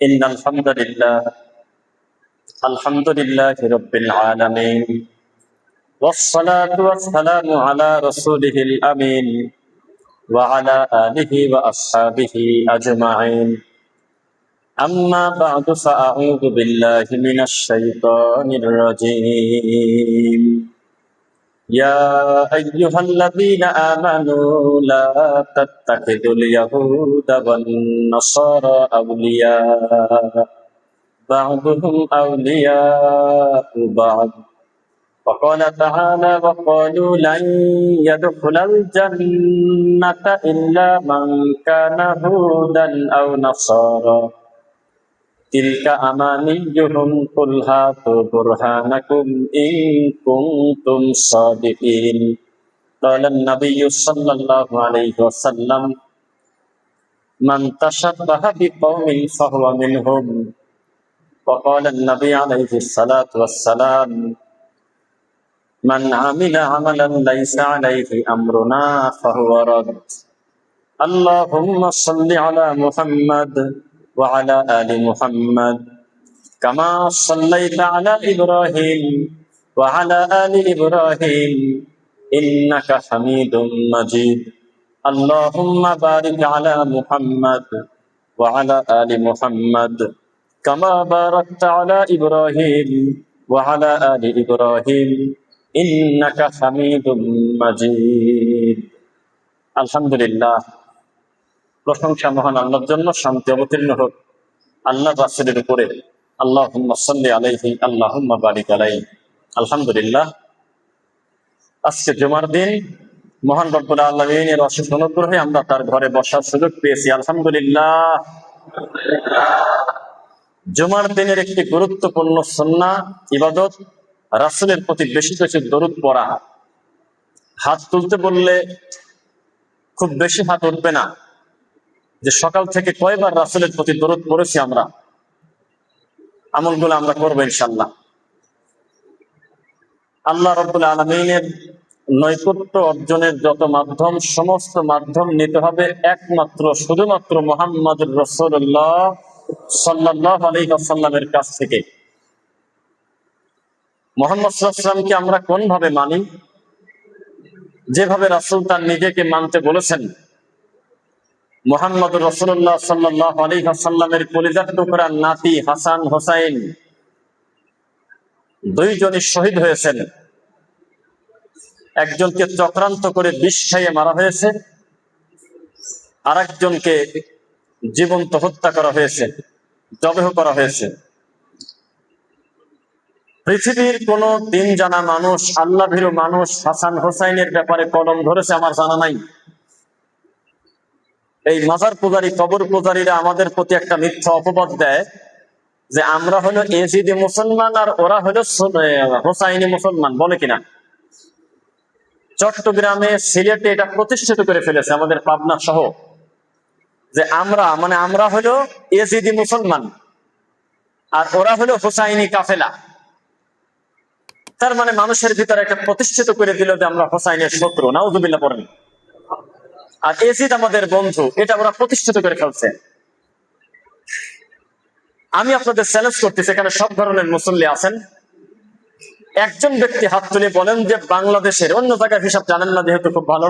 إن الحمد لله رب العالمين، والصلاة والسلام على رسوله الأمين وعلى آله وأصحابه أجمعين. أما بعد فأعوذ بالله من الشيطان الرجيم. يا أيها الذين آمنوا لا تتخذوا اليهود والنصارى أولياء بعضهم أولياء بعض، وقال تعالى وقالوا لن يدخل الجنة إلا من كان هودا أو نصارى تلك أمانيهم قل هاتوا برهانكم إن كنتم صادقين. قال النبي صلى الله عليه وسلم من تشبه بقوم فهو منهم. وقال النبي عليه الصلاة والسلام من عمل عملا ليس عليه أمرنا فهو رد. اللهم صل على محمد وعلى آل محمد كما صليت على إبراهيم وعلى آل إبراهيم إنك حميد مجيد. اللهم بارك على محمد وعلى آل محمد كما باركت على إبراهيم وعلى آل إبراهيم إنك حميد مجيد. আলহামদুলিল্লাহ, প্রশংসা মহান আল্লাহর জন্য, শান্তি অবতীর্ণ হোক আল্লাহ রাসূলের উপরে। আল্লাহুম্মা সাল্লি আলাইহি আল্লাহুম্মা বারিক আলাইহি। আলহামদুলিল্লাহ, আজকে জুমার দিন মহান রব্বুল আলামিনের অশেষ অনুগ্রহে আমরা তার ঘরে বসার সুযোগ পেয়েছি। আলহামদুলিল্লাহ। জুমার দিনের একটি গুরুত্বপূর্ণ সুন্নাহ ইবাদত রাসূলের প্রতি বেশি বেশি দরুদ পড়া। হাত তুলতে বললে খুব বেশি হাত উঠবে না যে সকাল থেকে কয়বার রাসূলের প্রতি দরুদ পড়েছি আমরা। আমলগুলো আমরা করবো ইনশাআল্লাহ। আল্লাহ রাব্বুল আলামিনের নৈকট্য অর্জনের যত মাধ্যম, সমস্ত মাধ্যম নিতে হবে একমাত্র শুধুমাত্র মুহাম্মদুর রাসূলুল্লাহ সাল্লাল্লাহু আলাইহি ওয়াসাল্লামের কাছ থেকে। মুহাম্মদ সাল্লাল্লাহু আলাইহি ওয়াসাল্লামকে আমরা কোন ভাবে মানি? যেভাবে রাসূল তার নিজেকে মানতে বলেছেন। মুহাম্মদুর রাসূলুল্লাহ সাল্লাল্লাহু আলাইহি ওয়াসাল্লামের কলিজার টুকরা নাতি হাসান হোসাইন দুইজনই শহীদ হয়েছেন। একজনকে চক্রান্ত করে বিষ খাইয়ে মারা হয়েছে, আর একজনকে জীবন্ত হত্যা করা হয়েছে, জবেহ করা হয়েছে। পৃথিবীর কোন দিন জানা মানুষ, আল্লাহ ভীরু মানুষ হাসান হোসাইনের ব্যাপারে কলম ধরেছে আমার জানা নাই। এই মাজার পূজারী, কবর পূজারীরা আমাদের প্রতি একটা মিথ্যা অপবাদ দেয় যে আমরা হলো এজিদি মুসলমান আর ওরা হলো হোসাইনি মুসলমান, বলে কিনা? চট্টগ্রামে, সিলেটে এটা প্রতিষ্ঠিত করে ফেলেছে, আমাদের পাবনা সহ, যে আমরা হলো এজিদি মুসলমান আর ওরা হলো হোসাইনি কাফেলা। তার মানে মানুষের ভিতরে একটা প্রতিষ্ঠিত করে দিল যে আমরা হোসাইনের শত্রু, নাউযুবিল্লাহ পড়েন। আর এজিদ আমাদের বন্ধু, এটা ওরা প্রতিষ্ঠিত করে ফেলছে। আমি আপনাদের চ্যালেঞ্জ করতেছি, এখানে সব ধরনের মুসল্লি আছেন, একজন ব্যক্তি হাত তুলে বলেন যে বাংলাদেশের, অন্য জায়গায় হিসাব জানেন না যেহেতু খুব ভালো,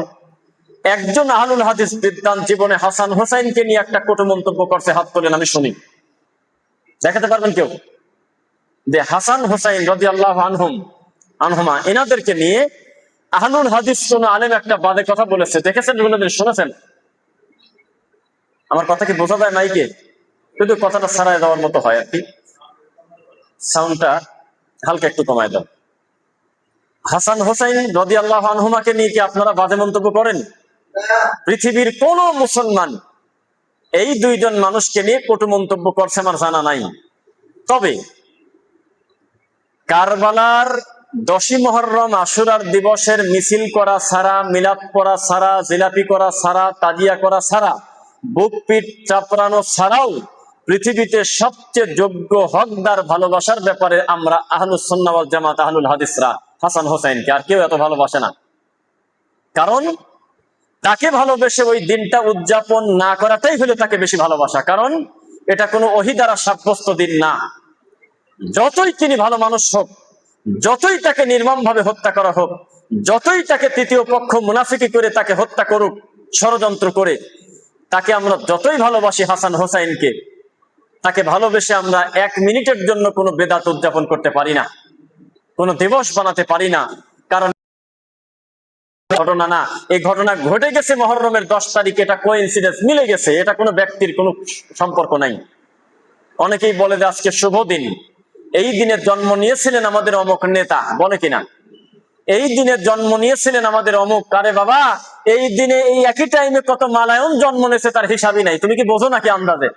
একজন আহলুল হাদিস বিদ্বান জীবনে হাসান হোসাইনকে নিয়ে একটা কটু মন্তব্য করছে, হাত তোলেন, আমি শুনি। দেখাতে পারবেন কেউ যে হাসান হোসাইন রাদিয়াল্লাহু আনহুমা এনাদেরকে নিয়ে আহলুল হাদিস কোন আলেম একটা বাজে কথা বলেছে? দেখেছেন, কোনদিন শুনেছেন? আমার কথা কি বোঝা যায় মাইকে? কিন্তু কথাটা ছাড়াই দেওয়ার মতো হয় আর কি। সাউন্ডটা হালকা একটু কমায় দাও। হাসান হোসাইন রাদিয়াল্লাহু আনহুমাকে নিয়ে কি আপনারা বাজে মন্তব্য করেন? পৃথিবীর কোন মুসলমান এই দুইজন মানুষকে নিয়ে কটু মন্তব্য করছে আমার জানা নাই। তবে কারবালার 10ই মুহররম আশুরার দিবসের মিছিল করা ছাড়া, মিলাদ পড়া ছাড়া, জিলাপি করা ছাড়া, তাজিয়া করা ছাড়া, বুক পিঠ চাপড়ানো ছাড়াও পৃথিবীতে সবচেয়ে যোগ্য, হকদার, ভালোবাসার ব্যাপারে আমরা আহলুস সুন্নাহ ওয়াল জামাত, আহলুল হাদিসরা হাসান হোসাইনকে আর কেউ এত ভালোবাসে না। কারণ তাকে ভালোবেসে ওই দিনটা উদযাপন না করাটাই হলো তাকে বেশি ভালোবাসা। কারণ এটা কোনো ওহী দ্বারা সাব্যস্ত দিন না। যতই তিনি ভালো মানুষ হোক, যতই তাকে নির্মম ভাবে হত্যা করা হোক, যতই তাকে তৃতীয় পক্ষ মুনাফিকি করে তাকে হত্যা করুক ষড়যন্ত্র করে, তাকে আমরা যতই ভালোবাসি হাসান হোসাইনকে, তাকে ভালোবেসে আমরা 1 মিনিটের জন্য কোনো বেদাত উদযাপন করতে পারি না, কোনো দিবস বানাতে পারি না। কারণ ঘটনা না, এই ঘটনা ঘটে গেছে মুহররমের 10 তারিখ, এটা কোইন্সিডেন্স, মিলে গেছে, এটা কোনো ব্যক্তির কোনো সম্পর্ক নাই। অনেকেই বলে যে আজকে শুভ দিন, এই দিনে জন্ম নিয়েছিলেন আমাদের অমুক নেতা, বলে কিনা এই দিনে জন্ম নিয়েছিলেন আমাদের অমুক। আরে বাবা, এই দিনে এই একই টাইমে কত মালায়ন জন্ম নিয়েছে তার হিসাবই নাই, তুমি কি বোঝো নাকি আন্দাজে?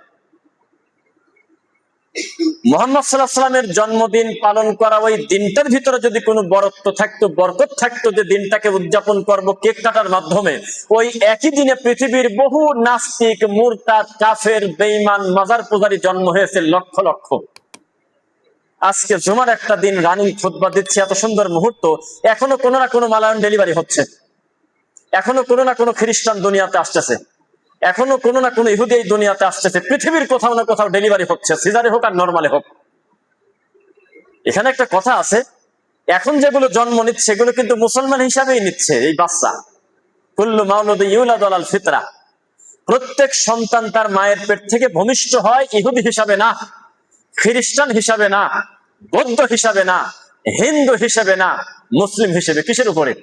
মুহাম্মদ সাল্লাল্লাহু আলাইহি ওয়াসাল্লামের জন্মদিন পালন করা, ওই দিনটার ভিতরে যদি কোনো বরত্ব থাকতো, বরকত থাকতো, যে দিনটাকে উদযাপন করব কেক কাটার মাধ্যমে, ওই একই দিনে পৃথিবীর বহু নাস্তিক, মুরতাদ, কাফের, বেঈমান, মাজার পূজারী জন্ম হয়েছে লক্ষ লক্ষ। আজকে জুমার একটা দিন রানিং খুতবা দিচ্ছে, এত সুন্দর মুহূর্ত, এখনো কোনো না কোনো মালায়ন ডেলিভারি হচ্ছে, এখনো কোনো না কোনো খ্রিস্টান দুনিয়াতে আসতেছে, এখনো কোনো না কোনো ইহুদি এই দুনিয়াতে আসতেছে, পৃথিবীর কোথাও না কোথাও ডেলিভারি হচ্ছে, সিজারে হোক আর নরমালে হোক। এখানে একটা কথা আছে, এখন যেগুলো জন্ম নিচ্ছে এগুলো কিন্তু মুসলমান হিসাবেই নিচ্ছে। এই বাচ্চা, কুল্লু মাউলুদিন ইউলাদু আলাল ফিতরা, প্রত্যেক সন্তান তার মায়ের পেট থেকে ভূমিষ্ঠ হয় ইহুদি হিসাবে না, খ্রিস্টান হিসাবে না, বৌদ্ধ হিসাবে না, হিন্দু হিসেবে না, মুসলিম হিসেবে। কিসের উপরে?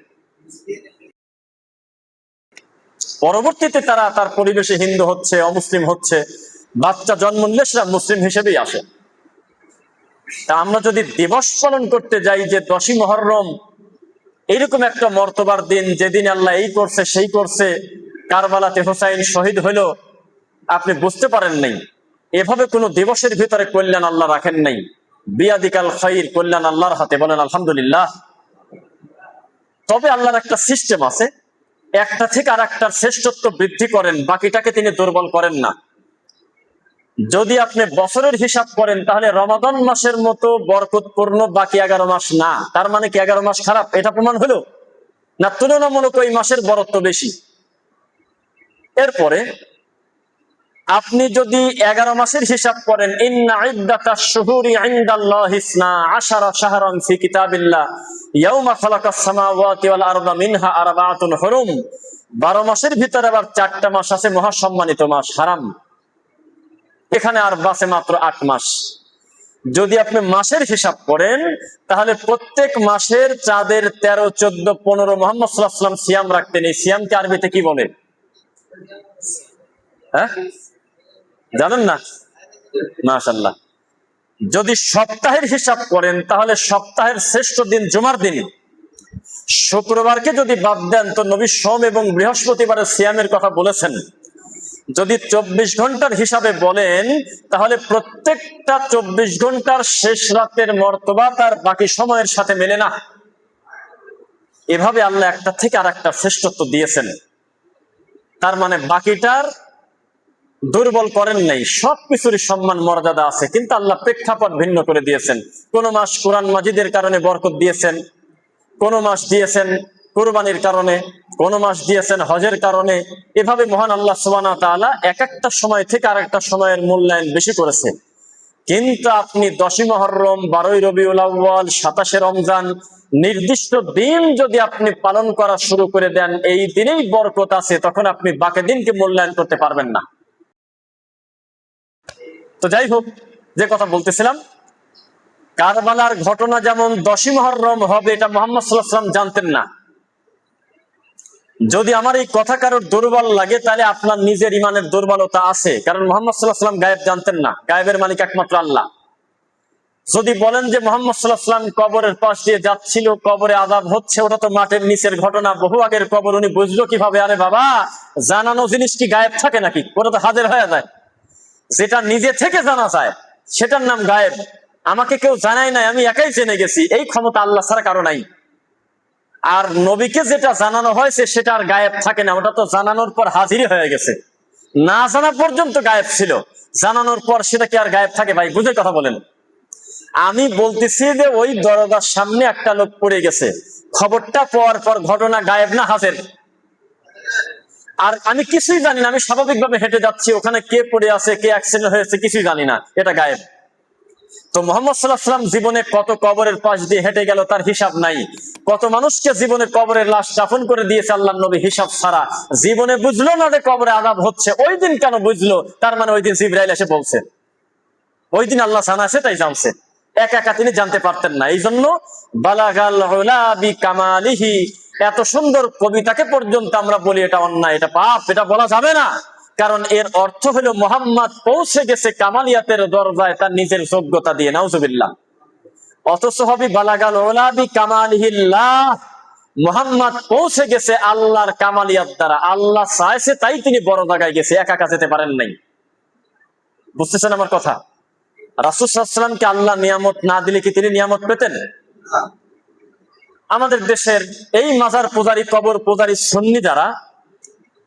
পরবর্তীতে তারা তার পরিবেশে হিন্দু হচ্ছে, অমুসলিম হচ্ছে, বাচ্চা জন্ম নিলে সেটা মুসলিম হিসেবেই আসে। তা আমরা যদি দিবস পালন করতে যাই যে 10ই মুহররম এইরকম একটা মর্তবার দিন, যেদিন আল্লাহ এই করছে সেই করছে, কারবালাতে হোসাইন শহীদ হলো, আপনি বুঝতে পারেন নাই, এভাবে কোনো দিবসের ভিতরে কল্যাণ আল্লাহ রাখেন নাই। বিয়াদিকাল খাইর, কল্যাণ আল্লাহর হাতে, বলেন আলহামদুলিল্লাহ। তবে আল্লাহর একটা সিস্টেম আছে, একটা থেকে আর একটার শ্রেষ্ঠত্ব বৃদ্ধি করেন, বাকিটাকে তিনি দুর্বল করেন না। যদি আপনি বছরের হিসাব করেন তাহলে রমাদান মাসের মতো বরকতপূর্ণ বাকি 11 মাস না। তার মানে কি 11 মাস খারাপ? এটা প্রমাণ হলো না, তুলনামূলক ওই মাসের বরত্ব বেশি। এরপরে আপনি যদি 11 মাসের হিসাব করেন, ইন্না ইদ্দাতাশ শুহুরি ইনদাল্লাহি 12 শাহরান ফি কিতাবিল্লাহ ইয়াউমা খালাকাস সামাওয়াতি ওয়াল আরদা মিনহা আরবাআতুন হুরুম, 12 মাসের ভিতরে আবার 4টা মাস আছে মহাসম্মানিত মাস, হারাম। এখানে আর বাসে মাত্র 8 মাস। যদি আপনি মাসের হিসাব করেন তাহলে প্রত্যেক মাসের চাঁদের 13, 14, 15 মুহাম্মদ সাল্লাল্লাহু আলাইহি ওয়াসাল্লাম সিয়াম রাখতেন। এই সিয়ামকে আরবিতে কি বলে? হ্যাঁ, জানেন না? মাশাআল্লাহ। যদি সপ্তাহের হিসাব করেন তাহলে সপ্তাহের শ্রেষ্ঠ দিন জুমার দিন। শুক্রবারকে যদি বাদ দেন তো নবী সোম এবং বৃহস্পতিবারের সিয়ামের কথা বলেছেন। যদি 24 ঘন্টার হিসাবে বলেন তাহলে প্রত্যেকটা 24 ঘন্টার শেষ রাতের মর্তবা তার বাকি সময়ের সাথে মেলে না। এভাবে আল্লাহ একটা থেকে আর একটা শ্রেষ্ঠত্ব দিয়েছেন। তার মানে বাকিটার দুর্বল করেন নাই, সবকিছুরই সম্মান মর্যাদা আছে, কিন্তু আল্লাহ প্রেক্ষাপট ভিন্ন করে দিয়েছেন। কোন মাস কোরআন মাজিদের কারণে বরকত দিয়েছেন, কোন মাস দিয়েছেন কুরবানির কারণে, কোন মাস দিয়েছেন হজের কারণে। এভাবে মহান আল্লাহ সুবহানাহু ওয়া তাআলা এক একটা সময় থেকে আর একটা সময়ের মূল্যায়ন বেশি করেছে। কিন্তু আপনি 10ই মুহররম, 12ই রবিউল আউয়াল, 27শে রমজান, নির্দিষ্ট দিন যদি আপনি পালন করা শুরু করে দেন, এই দিনেই বরকত আছে, তখন আপনি বাকি দিনকে মূল্যায়ন করতে পারবেন না। তো যাই হোক, যে কথা বলতেছিলাম, কারবালার ঘটনা যেমন 10ই মুহররম হবে এটা মুহাম্মদ সাল্লাল্লাহু আলাইহি ওয়াসাল্লাম জানতেন না। যদি আমার এই কথা কারোর দুর্বল লাগে তাহলে আপনার নিজের ইমানের দুর্বলতা আছে, কারণ মুহাম্মদ সাল্লাল্লাহু আলাইহি ওয়াসাল্লাম গায়েব জানতেন না, গায়েবের মালিক একমাত্র আল্লাহ। যদি বলেন যে মুহাম্মদ সাল্লাল্লাহু আলাইহি ওয়াসাল্লাম কবরের পাশ দিয়ে যাচ্ছিল, কবরে আযাব হচ্ছে, ওটা তো মাটির নিচের ঘটনা, বহু আগের কবর, উনি বুঝলো কিভাবে? আরে বাবা, জানানো জিনিস কি গায়েব থাকে নাকি? ওটা তো হাজির হয়ে যায়। যেটা নিজে থেকে জানা যায় সেটার নাম গায়েব। আমাকে কেউ জানায় নাই, আমি একাই জেনে গেছি, এই ক্ষমতা আল্লাহ ছাড়া কারো নাই। আর নবীকে যেটা জানানো হয়েছে সেটা আর গায়েব থাকে না, ওটা তো জানানোর পর হাজিরই হয়ে গেছে। না জানা পর্যন্ত গায়েব ছিল, জানানোর পর সেটা কি আর গায়েব থাকে? ভাই বুঝে কথা বলেন। আমি বলতেছি যে ওই দরজার সামনে একটা লোক পড়ে গেছে, খবরটা পাওয়ার পর ঘটনা গায়েব না হাজির? আর আমি কিছুই জানি না, আমি স্বাভাবিকভাবে হেঁটে যাচ্ছি, ওখানে কে পড়ে আছে, কে অ্যাক্সিডেন্ট হয়েছে কিছুই জানি না, এটা গায়েব। তো মুহাম্মদ সাল্লাল্লাহু আলাইহি ওয়াসাল্লাম জীবনে কত কবরের পাশ দিয়ে হেঁটে গেল তার হিসাব নাই। কত মানুষকে জীবনে কবরের লাশ দাফন করে দিয়েছে আল্লাহর নবী হিসাব ছাড়া। জীবনে বুঝলো না যে কবরে আযাব হচ্ছে, ওই দিন কেন বুঝলো? তার মানে ওই দিন জিবরাইল এসে বলছে, ওই দিন আল্লাহ জানাছে তাই জানছে, একা একা তিনি জানতে পারতেন না। এই জন্য বালাগাল উলা বিকামালিহি, এত সুন্দর কবিতাকে পর্যন্ত আমরা বলি এটা অন্যায়, এটা পাপ, এটা বলা যাবে না। কারণ এর অর্থ হলো মুহাম্মদ পৌঁছে গেছে কামালিয়াতের দরজায় তার নিজের যোগ্যতা দিয়ে, নাউজুবিল্লাহ। অথচ হবে বালাগাল উলা বিকামালিহিল্লাহ, মুহাম্মদ পৌঁছে গেছে আল্লাহর কামালিয়াত দ্বারা। আল্লাহ চাইছে তাই তিনি বড় জায়গায় গেছে, একা একা যেতে পারেন নাই। বুঝতেছেন আমার কথা? রাসূল সাল্লাল্লাহু আলাইহি ওয়াসাল্লামকে আল্লাহ নিয়ামত না দিলে কি তিনি নিয়ামত পেতেন? আমাদের দেশের এই মাজার পূজারী, কবর পূজারী সুন্নি যারা,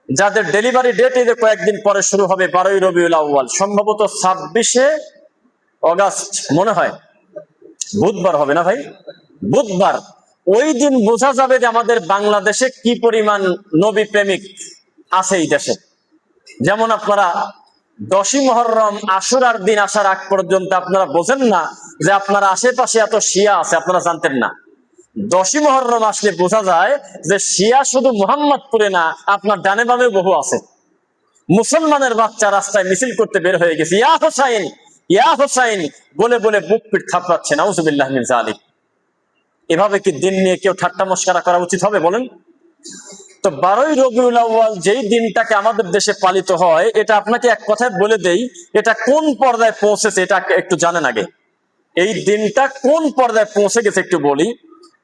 যাদের ডেলিভারি ডেট এই যে কয়েকদিন পরে শুরু হবে, 12ই রবিউল আউয়াল, সম্ভবত 26শে অগাস্ট মনে হয়, বুধবার হবে না ভাই? বুধবার। ওই দিন বোঝা যাবে যে আমাদের বাংলাদেশে কি পরিমাণ নবী প্রেমিক আছে এই দেশে। যেমন আপনারা 10ই মুহররম আশুরার দিন আসার আগ পর্যন্ত আপনারা বোঝেন না যে আপনার আশেপাশে এত শিয়া আছে, আপনারা জানতেন না। 10ই মুহররম আসলে বোঝা যায় যে শিয়া শুধু মুহাম্মদপুরে না, আপনার ডানে বামে বহু আছে। মুসলমানের বাচ্চা রাস্তায় মিছিল করতে বের হয়ে গেছে, ইয়া হোসাইন ইয়া হোসাইন বলে বলে বুক পিট থাপড়াচ্ছে, নাউজুবিল্লাহ মিন যালিক। এভাবে কি দিন নিয়ে কেউ ঠাট্টা মশকরা করা উচিত হবে বলেন? তো 12ই রবিউল আউয়াল যেই দিনটাকে আমাদের দেশে পালিত হয়, এটা আপনাকে এক কথায় বলে দেই, এটা কোন পর্যায়ে পৌঁছেছে এটা একটু জানেন আগে। এই দিনটা কোন পর্যায়ে পৌঁছে গেছে একটু বলি,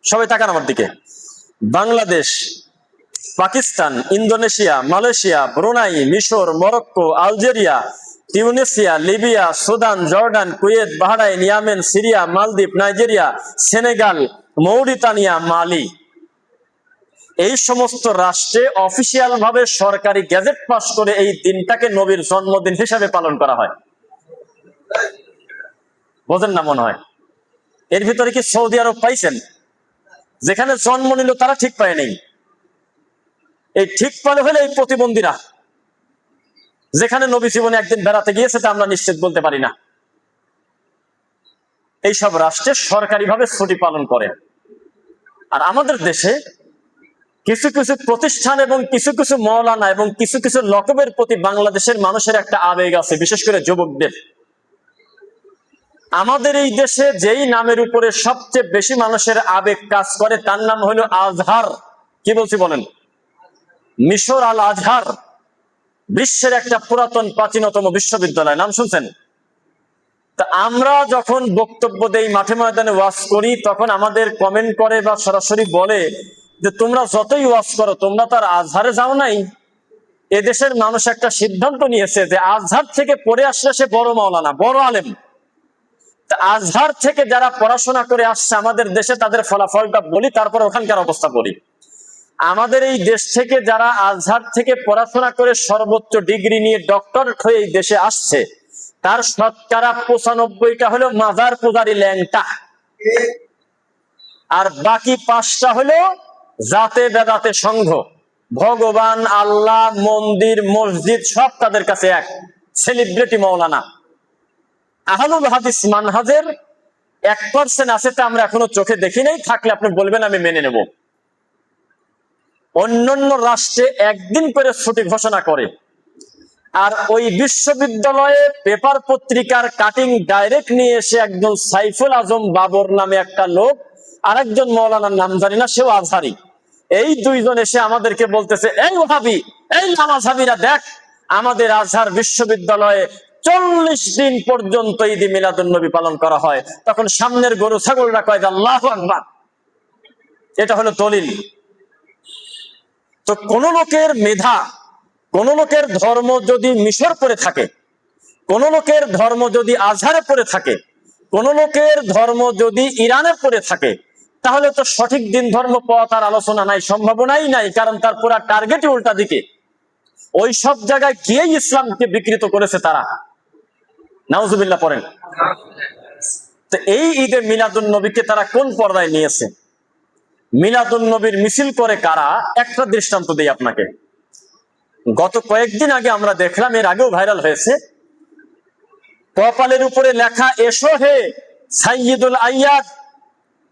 সবাই তাকান আমার দিকে। Bangladesh, Pakistan, Indonesia, Malaysia, Brunei, মিশর, Morocco, Algeria, Tunisia, Libya, Sudan, Jordan, Kuwait, Bahrain, Yemen, Syria, Maldives, Nigeria, Senegal, Mauritania, Mali, এই সমস্ত রাষ্ট্রে অফিসিয়াল ভাবে সরকারি গ্যাজেট পাস করে এই দিনটাকে নবীর জন্মদিন হিসাবে পালন করা হয়। বোঝেন না মনে হয়? এর ভিতরে কি সৌদি আরব পাইছেন? যেখানে জন্ম নিল তারা ঠিক পায় নেই। এই ঠিক পালে হলে এই প্রতিবন্ধীরা, যেখানে নবী জীবনে একদিন বেড়াতে গিয়েছে তা আমরা নিশ্চিত বলতে পারি না। এইসব রাষ্ট্রে সরকারি ভাবে ছুটি পালন করে। আর আমাদের দেশে কিছু কিছু প্রতিষ্ঠান এবং কিছু কিছু মাওলানা এবং কিছু কিছু লকবের প্রতি বাংলাদেশের মানুষের একটা আবেগ আছে, বিশেষ করে যুবকদের। আমাদের এই দেশে যেই নামের উপরে সবচেয়ে বেশি মানুষের আবেগ কাজ করে তার নাম হলো আজহার। কি বলছি বলেন? মিশর আল আজহার, বিশ্বের একটা পুরাতন প্রাচীনতম বিশ্ববিদ্যালয়, নাম শুনছেন? তা আমরা যখন বক্তব্য দেই, মাঠে ময়দানে ওয়াজ করি, তখন আমাদের কমেন্ট করে বা সরাসরি বলে যে তোমরা যতই ওয়াজ করো তোমরা তার আজহারে যাও নাই। এদেশের মানুষ একটা সিদ্ধান্ত নিয়েছে যে আজহার থেকে পড়ে আসলে সে বড় মাওলানা, বড় আলেম। তা আজহার থেকে যারা পড়াশোনা করে আসছে আমাদের দেশে, তাদের ফলাফলটা বলি, তারপর ওখানকার অবস্থা বলি। আমাদের এই দেশ থেকে যারা আজহার থেকে পড়াশোনা করে সর্বোচ্চ ডিগ্রি নিয়ে ডক্টরেট হয়ে এই দেশে আসছে, তার শতকরা 95টা হলো মাজার পূজারি ল্যাংটা, আর বাকি 5টা হলো জাতে বেদাতে সংঘ। ভগবান, আল্লাহ, মন্দির, মসজিদ সব তাদের কাছে এক, সেলিব্রিটি মাওলানা। আহলুল হাদিস মানহাজের 1% আছে, তা আমরা এখনো চোখে দেখি নাই, থাকলে আপনি বলবেন আমি মেনে নেব। অন্যান্য রাষ্ট্রে একদিন করে ছুটি ঘোষণা করে, আর ওই বিশ্ববিদ্যালয়ে পেপার পত্রিকার কাটিং ডাইরেক্ট নিয়ে এসে একজন সাইফুল আজম বাবর নামে একটা লোক, আরেকজন মাওলানার নাম জানি না, সেও আজহারি, এই দুইজন এসে আমাদেরকে বলতেছে, এই ওহাবি, এই নামাজহাবিরা, দেখ আমাদের আজহার বিশ্ববিদ্যালয়ে 40 দিন পর্যন্ত ঈদ মিলাদুন নবী পালন করা হয়। তখন সামনের গরু ছাগলরা কয় আল্লাহু আকবার। এটা হলো দলিল। তো কোন লোকের মেধা, কোন লোকের ধর্ম যদি মিশর পড়ে থাকে, কোন লোকের ধর্ম যদি আজহারে পড়ে থাকে, কোন লোকের ধর্ম যদি ইরানে পড়ে থাকে, তাহলে তো সঠিক দিন ধর্ম পাওয়া তার আলোচনা নাই, সম্ভাবনাই নাই। কারণ তার পুরা টার্গেটই উল্টা দিকে। ওই সব জায়গায় গিয়েই ইসলামকে বিকৃত করেছে তারা, নাউজুবিল্লাহ পড়েন। তো এই ঈদে মিলাদুন নবীকে তারা কোন পর্দায় নিয়েছে? মিলাদুন নবীর মিছিল করে কারা? একটা দৃষ্টান্ত দিই আপনাকে। গত কয়েকদিন আগে আমরা দেখলাম, এর আগেও ভাইরাল হয়েছে, কপালের উপরে লেখা, এসো হে সাইয়্যিদুল আইয়াদ,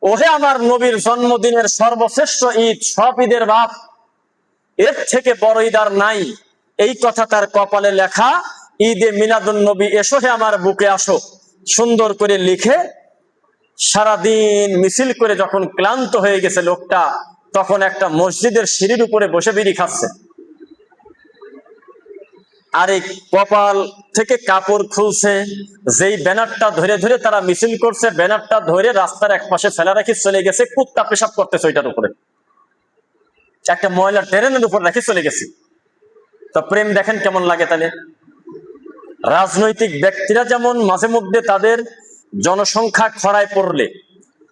ওহে আমার নবীর জন্মদিনের সর্বশ্রেষ্ঠ ঈদ, সব ঈদের বাপ, এর থেকে বড় ঈদ আর নাই। এই কথা তার কপালে লেখা, ঈদে মিলাদুন নবী, এসো হে আমার বুকে আসো, সুন্দর করে লিখে সারাদিন মিছিল করে যখন ক্লান্ত হয়ে গেছে লোকটা, তখন একটা মসজিদের সিঁড়ির উপরে বসে বিড়ি খাচ্ছে। আর এই কপাল থেকে কাপড় খুলছে, যেই ব্যানারটা ধরে ধরে তারা মিছিল করছে, ব্যানারটা ধরে রাস্তার এক পাশে ফেলা রাখি চলে গেছে, কুত্তা পেশাব করতেছে ওইটার উপরে, একটা ময়লা ট্রেনের উপর রাখি চলে গেছে। তো প্রেম দেখেন কেমন লাগে। তাহলে রাজনৈতিক ব্যক্তিরা যেমন মাঝে মধ্যে তাদের জনসংখ্যা খরায় পড়লে,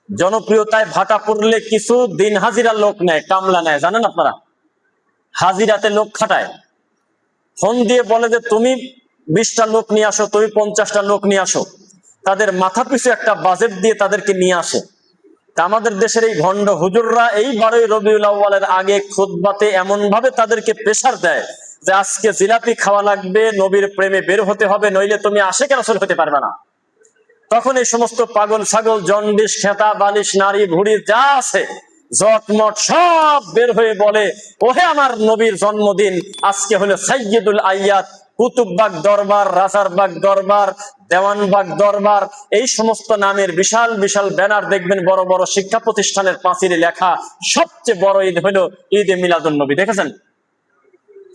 জনপ্রিয়তায় ভাটা পড়লে কিছু দিন হাজিরা লোক নেয়, কামলা নেয়, জানেন আপনারা, হাজিরাতে লোক খাটায়, ফোন দিয়ে বলে যে তুমি 20টা লোক নিয়ে আসো, তুমি 50টা লোক নিয়ে আসো, তাদের মাথা পিছু একটা বাজেট দিয়ে তাদেরকে নিয়ে আসে। তা আমাদের দেশের এই ভণ্ড হুজুররা এই 12ই রবিউল আউয়ালের আগে খুতবাতে এমন ভাবে তাদেরকে প্রেসার দেয় যে আজকে জিলাপি খাওয়া লাগবে, নবীর প্রেমে বের হতে হবে, নইলে তুমি আশিকে রাসূল হতে পারবে না। তখন এই সমস্ত পাগল ছাগল, জন্ডিস, খেতা, বালিশ, নারী, ভুড়ি যা আছে জটমট সব বের হয়ে বলে, ওহে আমার নবীর জন্মদিন, আজকে হলো সাইয়্যিদুল আইয়াদ, কুতুববাগ দরবার, রাজারবাগ দরবার, দেওয়ানবাগ দরবার, এই সমস্ত নামের বিশাল বিশাল ব্যানার দেখবেন বড় বড় শিক্ষা প্রতিষ্ঠানের পাঁচিলে লেখা, সবচেয়ে বড় ঈদ হলো ঈদে মিলাদুন নবী। দেখেছেন?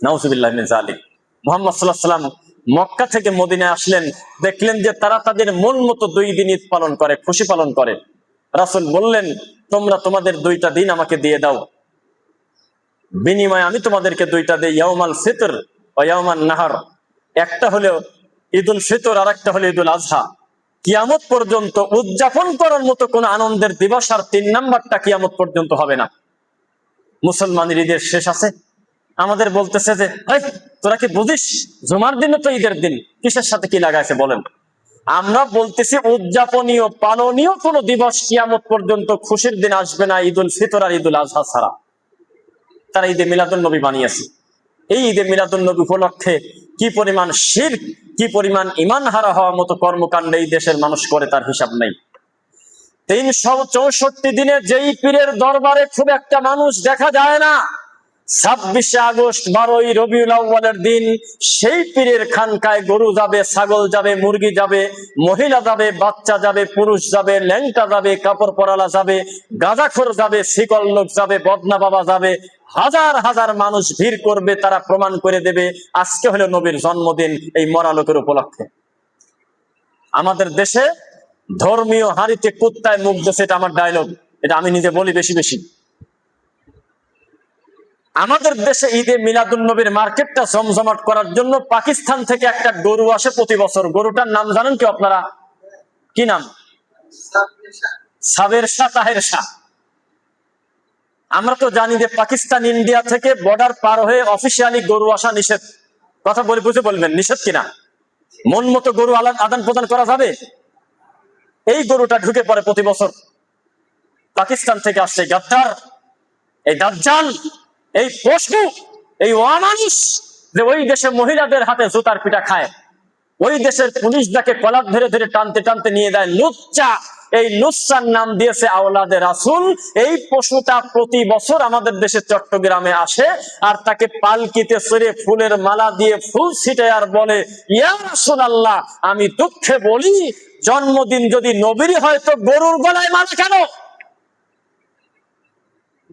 নাউজুবিল্লাহ মিন যালিক। মুহাম্মদ সাল্লাল্লাহু আলাইহি ওয়াসাল্লাম মক্কা থেকে মদিনায় আসলেন, দেখলেন যে তারা তাদের মন মতো 2 দিন ঈদ পালন করে, খুশি পালন করে। রাসূল বললেন, তোমরা তোমাদের 2টা দিন আমাকে দিয়ে দাও, বিনিময়ে আমি তোমাদেরকে 2টা দেই, ইয়াউমাল ফিতর ও ইয়াউমান নাহর। একটা হলো ঈদুল ফিতর, আর একটা হলো ঈদুল আজহা। কিয়ামত পর্যন্ত উদযাপন করার মতো কোন আনন্দের দিবস আর 3 নাম্বারটা কিয়ামত পর্যন্ত হবে না। মুসলমানের ঈদের শেষ আছে, আমাদের বলতেছে যে তোরা কি বুঝিস, জুমার দিনও তো ঈদের দিন, কিসের সাথে কি লাগাইছে বলেন। আমরা বলতেছি উদযাপনীয় পালনীয় কোন দিবস কিয়ামত পর্যন্ত খুশির দিন আসবে না ঈদুল ফিতর আর ঈদুল আজহা ছাড়া। তারা ঈদে মিলাদুন নবী বানিয়েছে। এই ঈদে মিলাদুন নবী উপলক্ষে কি পরিমাণ শিরক, কি পরিমাণ ঈমান হারা হওয়ার মতো কর্মকাণ্ড এই দেশের মানুষ করে তার হিসাব নেই। 364 দিনে যেই পীরের দরবারে খুব একটা মানুষ দেখা যায় না, 26শে আগস্ট 12ই রবিউল আউয়ালের দিন সেই পীরের খানকায় গরু যাবে, ছাগল যাবে, মুরগি যাবে, মহিলা যাবে, বাচ্চা যাবে, পুরুষ যাবে, ল্যাংটা যাবে, কাপড় পরালা যাবে, গাঁজাখোর যাবে, শিকল লোক যাবে, বদনা বাবা যাবে, হাজার হাজার মানুষ ভিড় করবে। তারা প্রমাণ করে দেবে আজকে হলো নবীর জন্মদিন, এই মরা লোকের উপলক্ষে। আমাদের দেশে ধর্মীয় হাঁড়িতে কুত্তায় মুখ দিয়েছে, এটা আমার ডায়লগ, এটা আমি নিজে বলি বেশি বেশি। আমাদের দেশে ঈদে মিলাদুন নবীর মার্কেটটা জমজমাট করার জন্য পাকিস্তান থেকে একটা গরু আসে প্রতি বছর। গরুটার নাম জানেন কি আপনারা? কি নাম? সাবের শাহ, তাহের শাহ। আমরা তো জানি যে পাকিস্তান ইন্ডিয়া থেকে বর্ডার পার হয়ে অফিসিয়ালি গরু আসা নিষেধ। কথা বলে বুঝে বলবেন নিষেধ কিনা। মন মতো গরু আদান প্রদান করা যাবে? এই গরুটা ঢুকে পড়ে প্রতি বছর। পাকিস্তান থেকে আসছে গাদ্দার, এই দাজ্জাল, এই পশু, এই অমানুষ, যে ওই দেশে মহিলাদের হাতে জুতার পিটা খায়, ওই দেশের পুলিশ যাকে কলার ধরে ধরে টানতে টানতে নিয়ে যায়, লুচ্চা। এই লুচ্চার নাম দিয়েছে আওলাদে রাসূল। এই পশুটা প্রতি বছর আমাদের দেশে চট্টগ্রামে আসে, আর তাকে পালকিতে চড়ে ফুলের মালা দিয়ে ফুল ছিটে আর বলে, ইয়া রাসূলুল্লাহ, আমি দুঃখে বলি, জন্মদিন যদি নবীর হয় তো গরুর গলায় মালা কেন?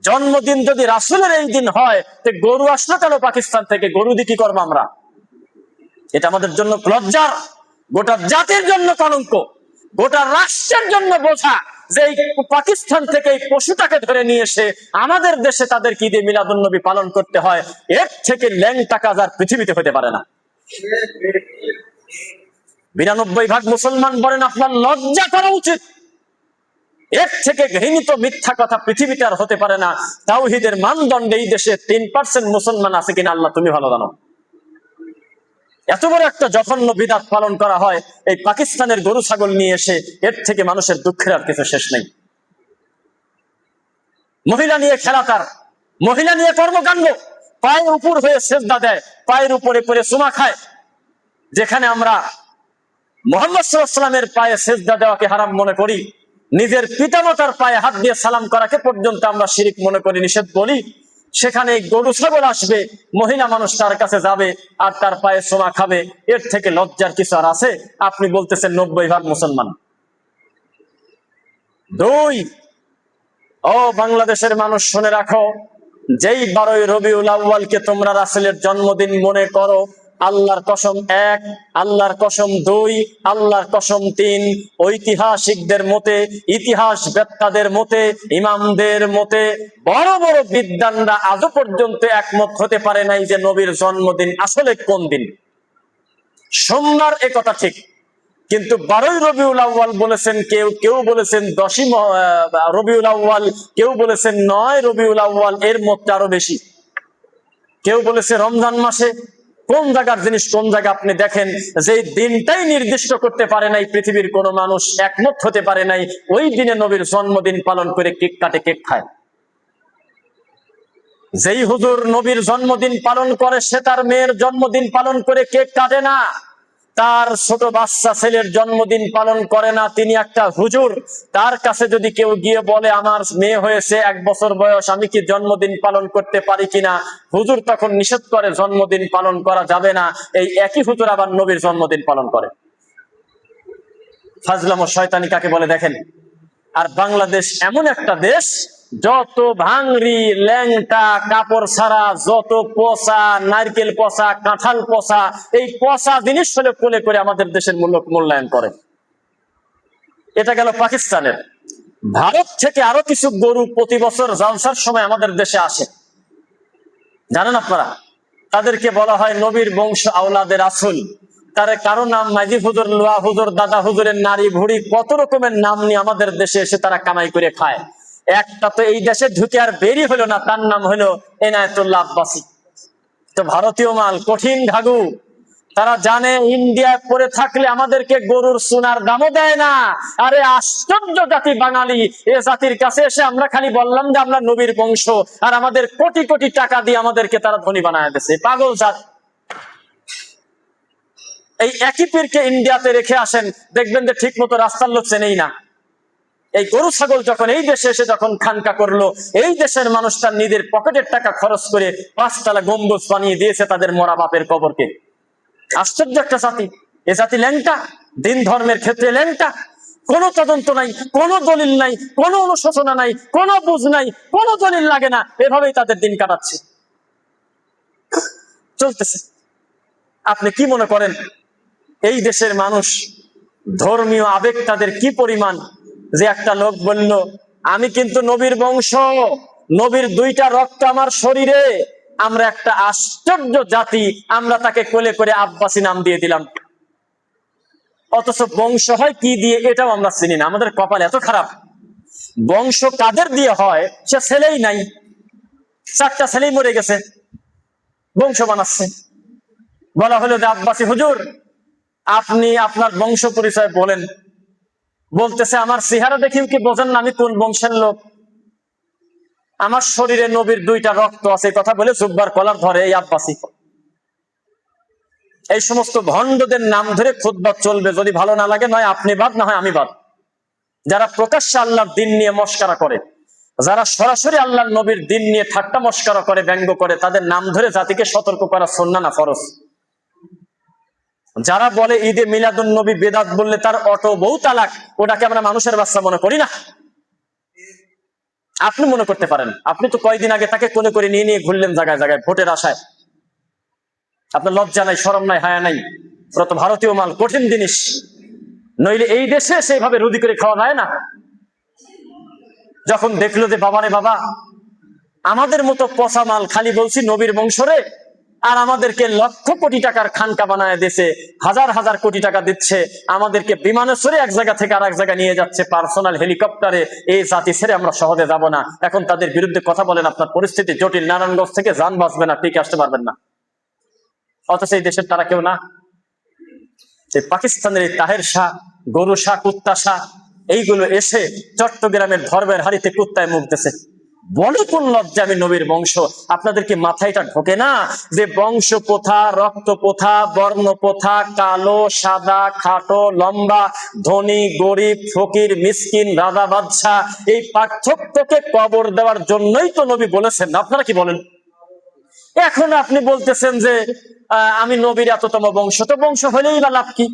জন্মদিন যদি রাসূলের এই দিন হয়, তো গরু আসলো কেন পাকিস্তান থেকে? গরু দিয়ে কি করবো আমরা? এটা আমাদের জন্য লজ্জার, গোটা জাতির জন্য কলঙ্ক, গোটা রাষ্ট্রের জন্য বোঝা যে এই পাকিস্তান থেকে এই পশুটাকে ধরে নিয়ে এসে আমাদের দেশে তাদের ঈদে মিলাদুন নবী পালন করতে হয়। এর থেকে ল্যাংটা কাজ আর পৃথিবীতে হতে পারে না। 92% মুসলমান বলেন আপনার লজ্জা করা উচিত। এর থেকে ঘৃণিত মিথ্যা কথা পৃথিবীতে আর হতে পারে না। তাওহীদের মানদণ্ডে এই দেশে 3% মুসলমান আছে কিনা আল্লাহ তুমি ভালো জানো। এত বড় একটা জঘন্য বিদআত পালন করা হয় এই পাকিস্তানের গরু ছাগল নিয়ে এসে, এর থেকে মানুষের দুঃখের আর কিছু শেষ নেই। মহিলা নিয়ে খেলাতার, মহিলা নিয়ে কর্মকাণ্ড, পায়ের উপর হয়ে সেজদা দেয়, পায়ের উপরে করে চুমা খায়। যেখানে আমরা মুহাম্মদ সাল্লাল্লাহু আলাইহি ওয়াসাল্লামের পায়ে সেজদা দেওয়াকে হারাম মনে করি, নিজের পিতামাতার পায়ে হাত দিয়ে সালাম করাকে পর্যন্ত আমরা শিরক মনে করি, নিষেধ বলি, সেখানে গরু ছাগল আসবে, মহিলা মানুষ তার কাছে যাবে আর তার পায়ে চুমা খাবে, এর থেকে লজ্জার কিছু আর আছে? আপনি বলতেছেন 90% মুসলমান। দুই, ও বাংলাদেশের মানুষ শুনে রাখো, যেই 12ই রবিউল আউয়ালকে তোমরা রাসূলের জন্মদিন মনে করো, আল্লাহর কসম 1, আল্লাহর কসম 2, আল্লাহর কসম 3, ঐতিহাসিকদের মতে, ইতিহাস বেত্তাদের মতে, ইমামদের মতে, বড় বড় বিদ্বানরা আজও পর্যন্ত একমত হতে পারে নাই যে নবীর জন্মদিন আসলে কোন দিন। সোমবার, এ কথা ঠিক, কিন্তু 12ই রবিউল আউয়াল বলেছেন কেউ, কেউ বলেছেন 10ই রবিউল আউয়াল, কেউ বলেছেন 9 রবিউল আউয়াল, এর মতটা আরো বেশি। কেউ বলেছে রমজান মাসে। কোন জায়গার জিনিস কোন জায়গা আপনি দেখেন, যে দিনটাই নির্দিষ্ট করতে পারে নাই পৃথিবীর কোন মানুষ, একমত হতে পারে নাই, ওই দিনে নবীর জন্মদিন পালন করে কেক কাটে, কেক খায়। যেই হুজুর নবীর জন্মদিন পালন করে সে তার মেয়ের জন্মদিন পালন করে কেক কাটে না, তার ছোট বাচ্চা ছেলের জন্মদিন পালন করে না, তিনি একটা হুজুর। তার কাছে যদি কেউ গিয়ে বলে আমার মেয়ে হয়েছে 1 বছর বয়স, আমি কি জন্মদিন পালন করতে পারি কিনা, হুজুর তখন নিষেধ করে জন্মদিন পালন করা যাবে না। এই একই হুজুর আবার নবীর জন্মদিন পালন করে। ফাজলাম ও শয়তানি কাকে বলে দেখেন। আর বাংলাদেশ এমন একটা দেশ, যত ভাঙরি ল্যাংটা কাপড় ছাড়া, যত পচা নারকেল পচা, কাঁঠাল পচা, এই পচা জিনিস হলে কোলে করে আমাদের দেশের মূল্যায়ন করে। এটা গেল পাকিস্তানের। ভারত থেকে আরো কিছু গরু প্রতি বছর জালসার সময় আমাদের দেশে আসে, জানেন আপনারা? তাদেরকে বলা হয় নবীর বংশ আওলাদের রাসূল। তার কারো নাম মাইজি হুজুর, লোয়া হুজুর, দাদা হুজুরের নারী ভুড়ি, কত রকমের নাম নিয়ে আমাদের দেশে এসে তারা কামাই করে খায়। একটা তো এই দেশে ঢুকে আর বেরি হলো না, তার নাম হলো এনায়েতুল্লাহ আব্বাসী। তো ভারতীয় মাল, কঠিন ঘাগু। তারা জানে ইন্ডিয়ায় পড়ে থাকলে আমাদেরকে গরুর সোনার দামও দেয় না। আরে আশ্চর্য জাতি বাঙালি, এ জাতির কাছে এসে আমরা খালি বললাম যে আমরা নবীর বংশ, আর আমাদের কোটি কোটি টাকা দিয়ে আমাদেরকে তারা ধনী বানায় দিয়েছে। পাগল জাত। এই একই পীরকে ইন্ডিয়াতে রেখে আসেন, দেখবেন যে ঠিক মতো রাস্তার লোক চেনেই না। এই গরু ছাগল যখন এই দেশে এসে যখন খানকা করলো, এই দেশের মানুষ তার নিজের পকেটের টাকা খরচ করে 5 তলা গম্বুজ বানিয়ে দিয়েছে তাদের মরা বাপের কবরকে। আশ্চর্য একটা জাতি। এ জাতি ল্যাংটা, দিন ধর্মের ক্ষেত্রে ল্যাংটা। কোনো তদন্ত নাই, কোনো দলিল নাই, কোনো অনুশোচনা নাই, কোনো বুঝ নাই, কোনো দলিল লাগে না, এভাবেই তাদের দিন কাটাচ্ছে, চলতেছে। আপনি কি মনে করেন এই দেশের মানুষ ধর্মীয় আবেগ তাদের কি পরিমাণ, যে একটা লোক বলল আমি কিন্তু নবীর বংশ, নবীর 2টা রক্ত আমার শরীরে, আমরা একটা আশ্চর্য জাতি, আমরা তাকে কোলে করে আব্বাসী নাম দিয়ে দিলাম। অথচ বংশ হয় কি দিয়ে এটাও আমরা চিনি না। আমাদের কপাল এত খারাপ, বংশ কাদের দিয়ে হয় সে ছেলেই নাই, 4টা ছেলেই মরে গেছে, বংশ বানাচ্ছে। বলা হলো যে আব্বাসী হুজুর আপনি আপনার বংশ পরিচয় বলেন। বলতেছে আমার চেহারা দেখিও কি বোঝেন না আমি কোন বংশের লোক? আমার শরীরে নবীর 2টা রক্ত আছে, কথা বলে জুব্বার কলার ধরে এই আব্বাসী। এই সমস্ত ভণ্ডদের নাম ধরে খুতবা চলবে, যদি ভালো না লাগে নয় আপনি বাদ, না হয় আমি বাদ। যারা প্রকাশ্যে আল্লাহর দিন নিয়ে মস্কারা করে, যারা সরাসরি আল্লাহর নবীর দিন নিয়ে ঠাট্টা মস্কারা করে, ব্যঙ্গ করে, তাদের নাম ধরে জাতিকে সতর্ক করা সুন্নাহ না ফরজ। যারা বলে ঈদে মিলাদুন নবী বেদাত বললে তার অটো বউ তালাক, ওটাকে আমরা মানুষের বাচ্চা মনে করি না। আপনি মনে করতে পারেন, আপনি তো কয়েকদিন আগে তাকে কোলে করে নিয়ে নিয়ে ঘুরলেন জায়গায় জায়গায় ভোটের আশায়। আপনার লজ্জা নাই, শরম নাই, হায়া নাই? ওরা তো ভারতীয় মাল, কঠিন জিনিস, নইলে এই দেশে সেইভাবে রুদি করে খাওয়া যায় না। যখন দেখলো যে বাবারে বাবা, আমাদের মতো পচা মাল, খালি বলছি নবীর বংশরে, আর আমাদেরকে লক্ষ কোটি টাকার খানকা বানায় দিয়েছে, হাজার হাজার কোটি টাকা দিচ্ছে, আমাদেরকে বিমানে চড়ে এক জায়গা থেকে আর এক জায়গা নিয়ে যাচ্ছে, পার্সোনাল হেলিকপ্টারে। এই জাতি ছেড়ে আমরা সহজে যাব না। এখন তাদের বিরুদ্ধে কথা বলেন, আপনার পরিস্থিতি জটিল, নারায়ণগঞ্জ থেকে যান বাঁচবে না, টিকে আসতে পারবেন না। অথচ এই দেশের তারা কেউ না। এই পাকিস্তানের এই তাহের শাহ, গরু শাহ, কুত্তা শাহ, এইগুলো এসে চট্টগ্রামের ধর্মের হাড়িতে কুত্তায় মুখ দিয়েছে। বলে কোন লজ্জা আমি নবীর বংশ? আপনাদের কি মাথায় এটা ঢোকে না যে বংশ প্রথা, রক্ত প্রথা, বর্ণ প্রথা, কালো সাদা, খাটো লম্বা, ধনী গরিব, ফকির মিসকিন, রাজা বাদশা, এই পার্থক্যকে কবর দেওয়ার জন্যই তো নবী বলেছেন। আপনারা কি বলেন? এখন আপনি বলতেছেন যে আমি নবীর এততম বংশ, তো বংশ হলেই বা লাভ কি?